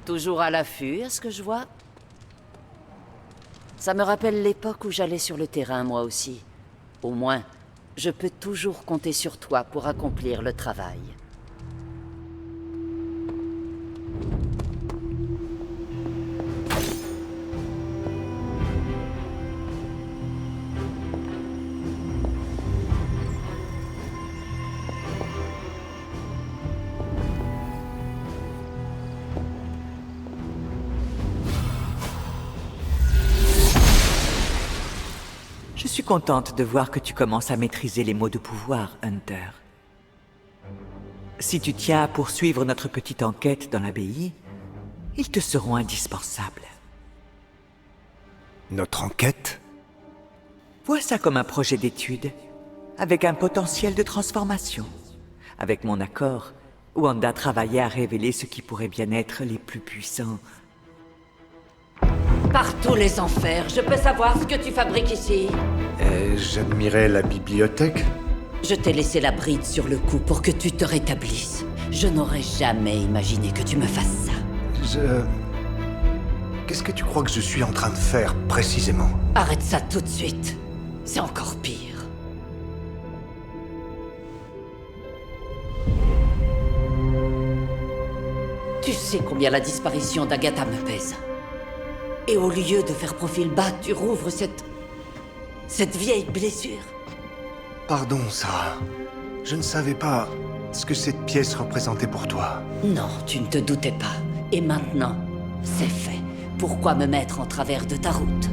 Toujours à l'affût, est-ce que je vois? Ça me rappelle l'époque où j'allais sur le terrain, moi aussi. Au moins, je peux toujours compter sur toi pour accomplir le travail. Je suis contente de voir que tu commences à maîtriser les mots de pouvoir, Hunter. Si tu tiens à poursuivre notre petite enquête dans l'abbaye, ils te seront indispensables. Notre enquête? Vois ça comme un projet d'étude, avec un potentiel de transformation. Avec mon accord, Wanda travaillait à révéler ce qui pourrait bien être les plus puissants. Par tous les enfers, je peux savoir ce que tu fabriques ici? J'admirais la bibliothèque. Je t'ai laissé la bride sur le cou pour que tu te rétablisses. Je n'aurais jamais imaginé que tu me fasses ça. Qu'est-ce que tu crois que je suis en train de faire, précisément? Arrête ça tout de suite. C'est encore pire. Tu sais combien la disparition d'Agatha me pèse. Et au lieu de faire profil bas, tu rouvres cette vieille blessure. Pardon, Sarah. Je ne savais pas ce que cette pièce représentait pour toi. Non, tu ne te doutais pas. Et maintenant, c'est fait. Pourquoi me mettre en travers de ta route?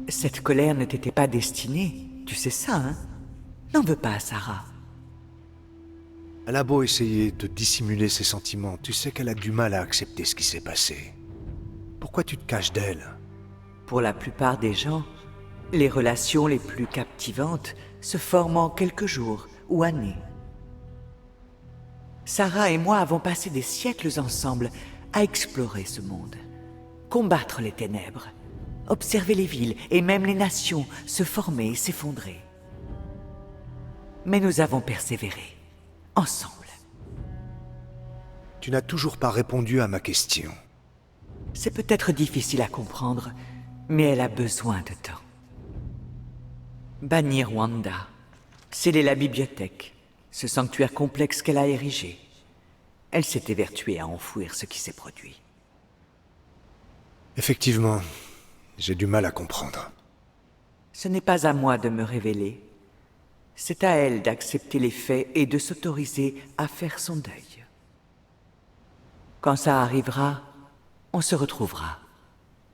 Cette colère ne t'était pas destinée. Tu sais ça, hein? N'en veux pas à Sarah. Elle a beau essayer de dissimuler ses sentiments, tu sais qu'elle a du mal à accepter ce qui s'est passé. Pourquoi tu te caches d'elle? Pour la plupart des gens, les relations les plus captivantes se forment en quelques jours ou années. Sarah et moi avons passé des siècles ensemble à explorer ce monde, combattre les ténèbres, observer les villes et même les nations se former et s'effondrer. Mais nous avons persévéré, ensemble. Tu n'as toujours pas répondu à ma question. C'est peut-être difficile à comprendre, mais elle a besoin de temps. Bannir Wanda, sceller la bibliothèque, ce sanctuaire complexe qu'elle a érigé. Elle s'est évertuée à enfouir ce qui s'est produit. Effectivement, j'ai du mal à comprendre. Ce n'est pas à moi de me révéler. C'est à elle d'accepter les faits et de s'autoriser à faire son deuil. Quand ça arrivera, on se retrouvera,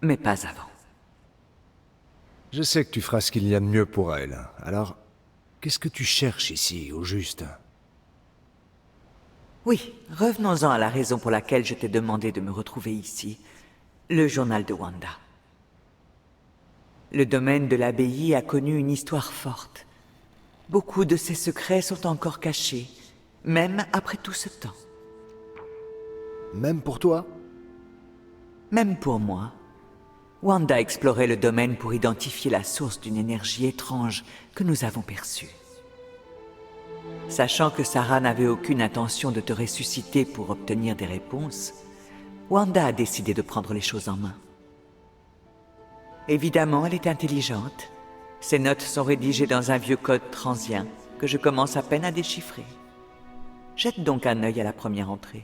mais pas avant. Je sais que tu feras ce qu'il y a de mieux pour elle. Alors, qu'est-ce que tu cherches ici, au juste? Oui, revenons-en à la raison pour laquelle je t'ai demandé de me retrouver ici. Le journal de Wanda. Le domaine de l'abbaye a connu une histoire forte. Beaucoup de ses secrets sont encore cachés, même après tout ce temps. Même pour toi? Même pour moi. Wanda explorait le domaine pour identifier la source d'une énergie étrange que nous avons perçue. Sachant que Sarah n'avait aucune intention de te ressusciter pour obtenir des réponses, Wanda a décidé de prendre les choses en main. Évidemment, elle est intelligente. Ses notes sont rédigées dans un vieux code transien que je commence à peine à déchiffrer. Jette donc un œil à la première entrée.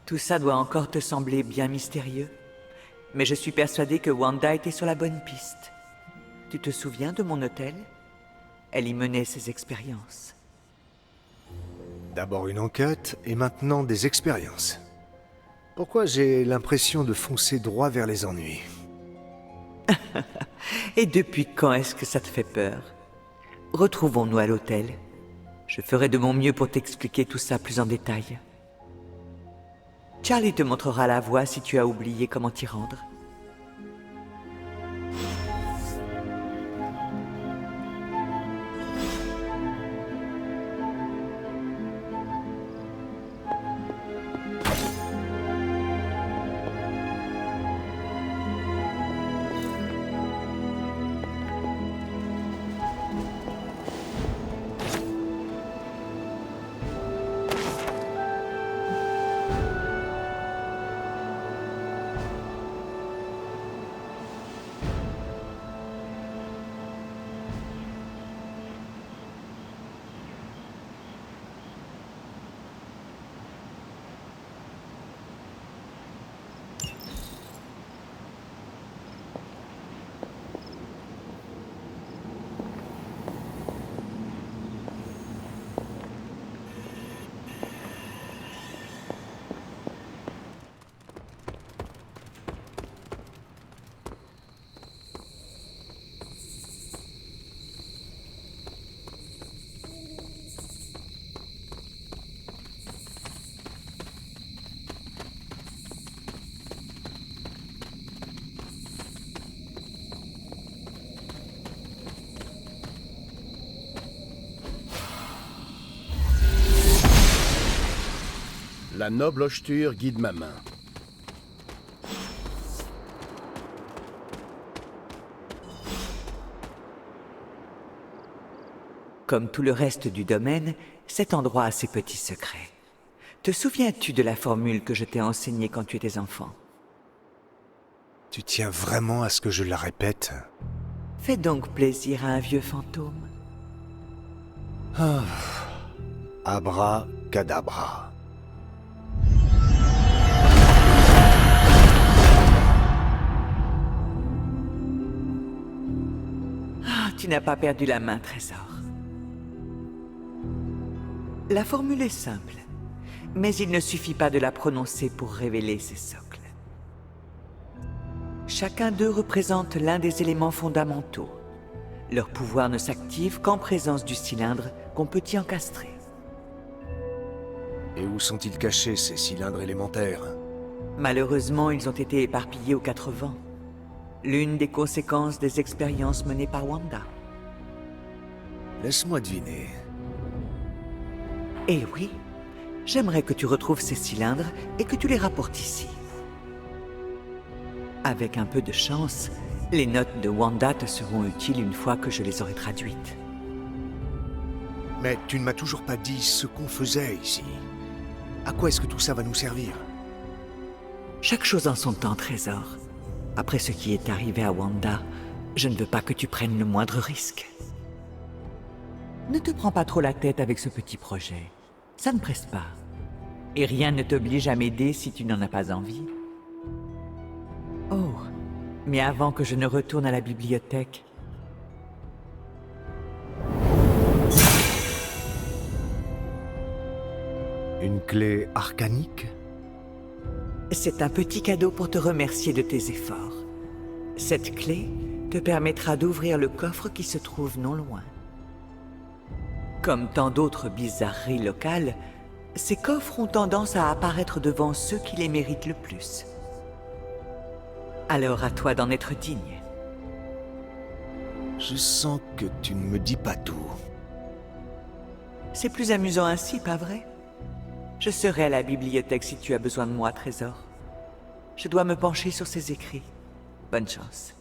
Tout ça doit encore te sembler bien mystérieux, mais je suis persuadé que Wanda était sur la bonne piste. Tu te souviens de mon hôtel? Elle y menait ses expériences. D'abord une enquête, et maintenant des expériences. Pourquoi j'ai l'impression de foncer droit vers les ennuis? Et depuis quand est-ce que ça te fait peur? Retrouvons-nous à l'hôtel. Je ferai de mon mieux pour t'expliquer tout ça plus en détail. Charlie te montrera la voie si tu as oublié comment t'y rendre. La noble hocheture guide ma main. Comme tout le reste du domaine, cet endroit a ses petits secrets. Te souviens-tu de la formule que je t'ai enseignée quand tu étais enfant? Tu tiens vraiment à ce que je la répète? Fais donc plaisir à un vieux fantôme. Ah. Abracadabra. Ah, tu n'as pas perdu la main, trésor. La formule est simple, mais il ne suffit pas de la prononcer pour révéler ses socles. Chacun d'eux représente l'un des éléments fondamentaux. Leur pouvoir ne s'active qu'en présence du cylindre qu'on peut y encastrer. Et où sont-ils cachés, ces cylindres élémentaires? Malheureusement, ils ont été éparpillés aux 4 vents. L'une des conséquences des expériences menées par Wanda. Laisse-moi deviner. Eh oui, j'aimerais que tu retrouves ces cylindres et que tu les rapportes ici. Avec un peu de chance, les notes de Wanda te seront utiles une fois que je les aurai traduites. Mais tu ne m'as toujours pas dit ce qu'on faisait ici. À quoi est-ce que tout ça va nous servir? Chaque chose en son temps, trésor. Après ce qui est arrivé à Wanda, je ne veux pas que tu prennes le moindre risque. Ne te prends pas trop la tête avec ce petit projet. Ça ne presse pas. Et rien ne t'oblige à m'aider si tu n'en as pas envie. Oh, mais avant que je ne retourne à la bibliothèque... Une clé arcanique? C'est un petit cadeau pour te remercier de tes efforts. Cette clé te permettra d'ouvrir le coffre qui se trouve non loin. Comme tant d'autres bizarreries locales, ces coffres ont tendance à apparaître devant ceux qui les méritent le plus. Alors à toi d'en être digne. Je sens que tu ne me dis pas tout. C'est plus amusant ainsi, pas vrai? Je serai à la bibliothèque si tu as besoin de moi, trésor. Je dois me pencher sur ces écrits. Bonne chance.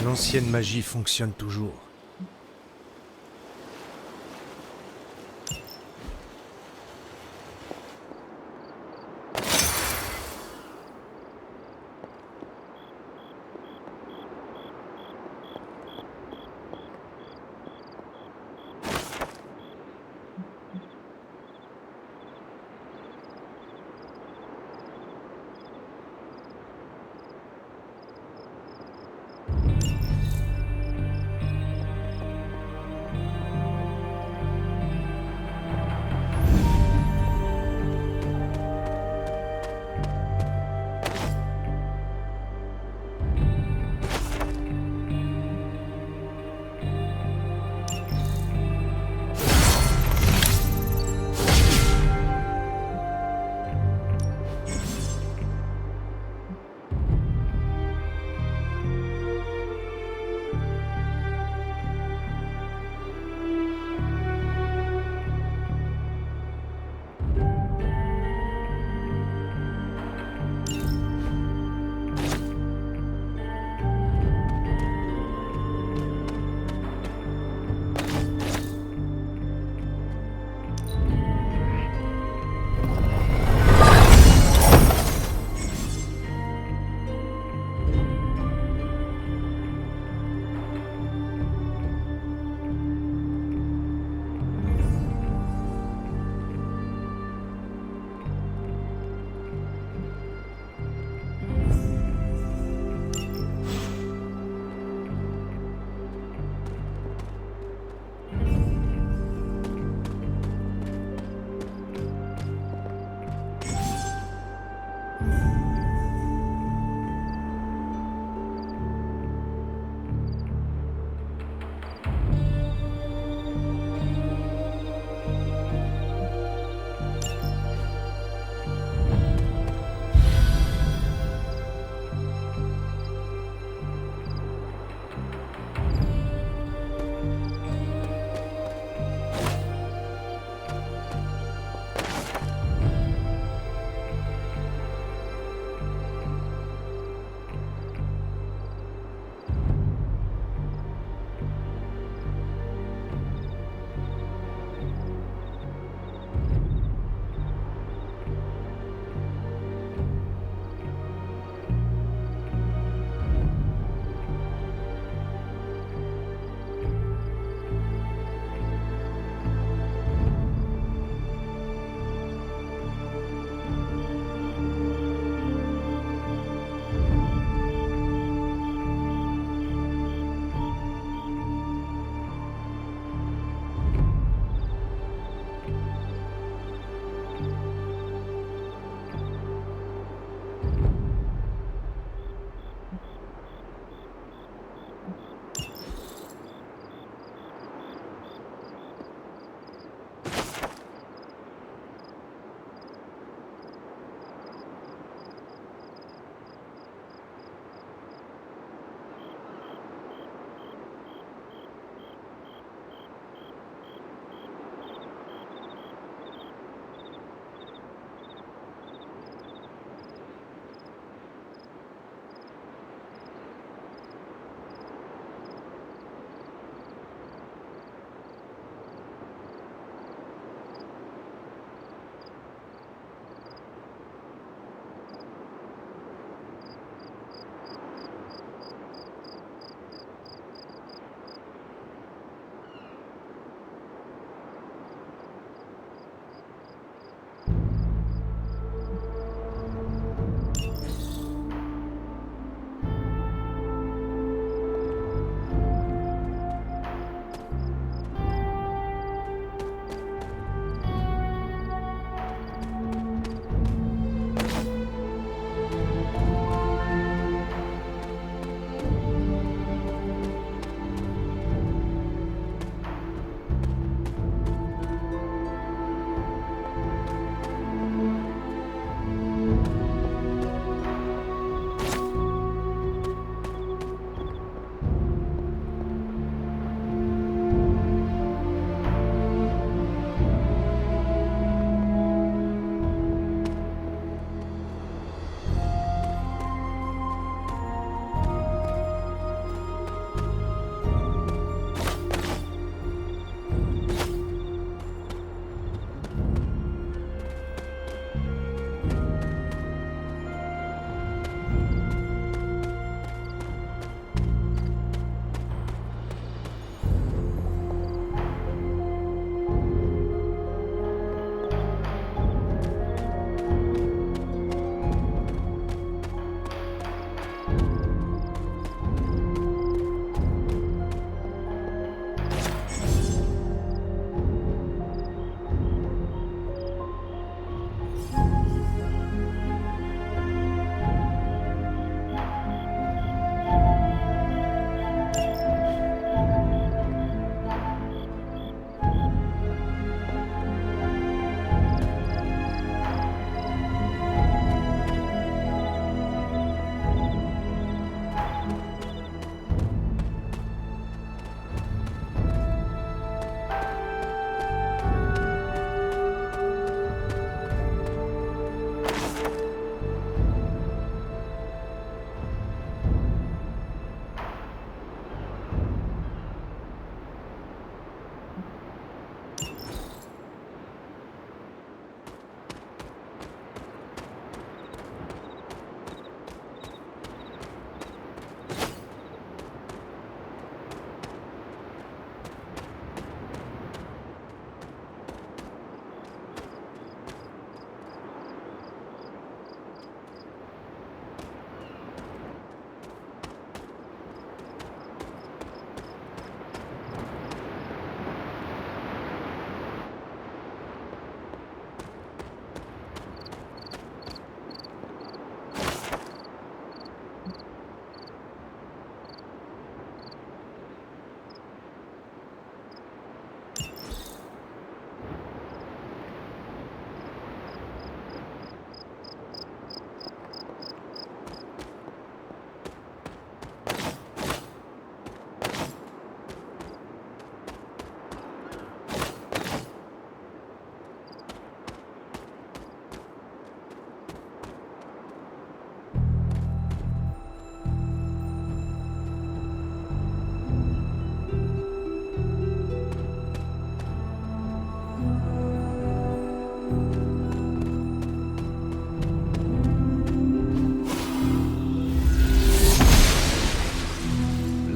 L'ancienne magie fonctionne toujours.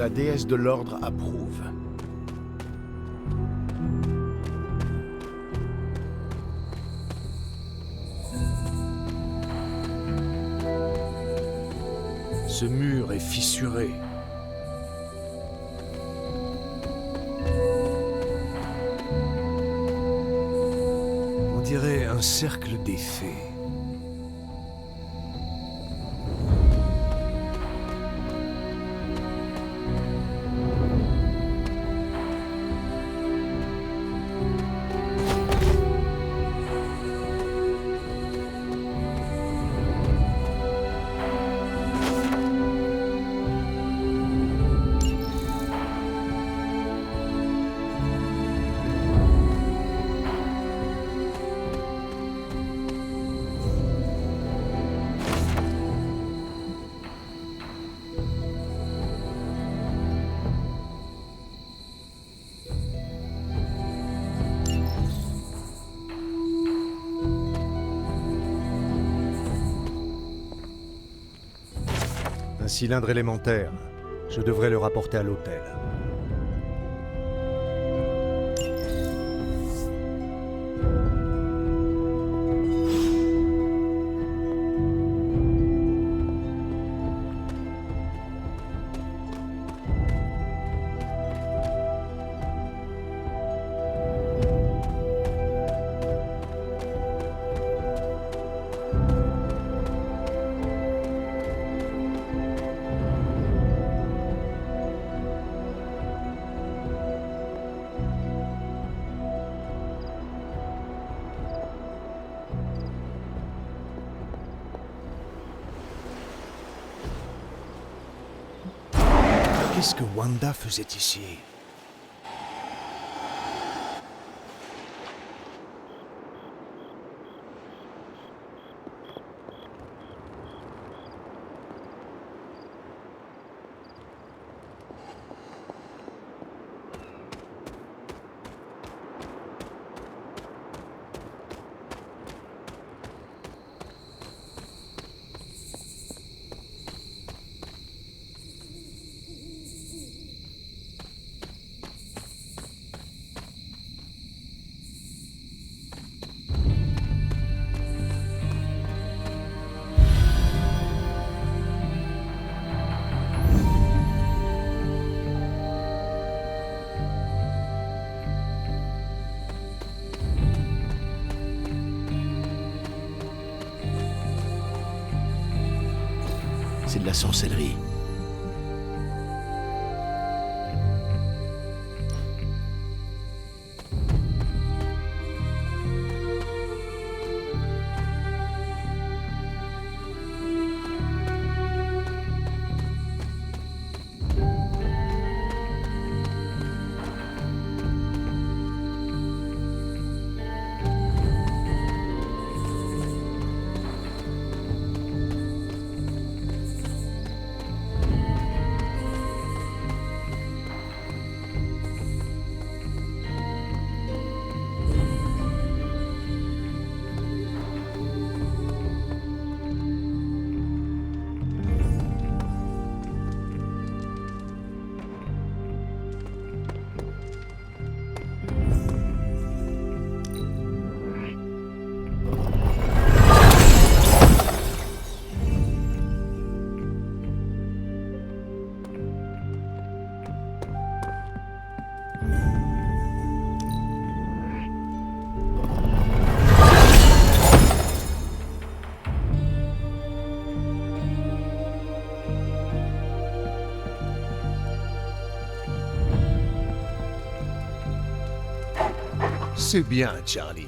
La déesse de l'ordre approuve. Ce mur est fissuré. On dirait un cercle des fées. Un cylindre élémentaire. Je devrais le rapporter à l'hôtel. Qu'est-ce que Wanda faisait ici? C'est de la sorcellerie. C'est bien, Charlie.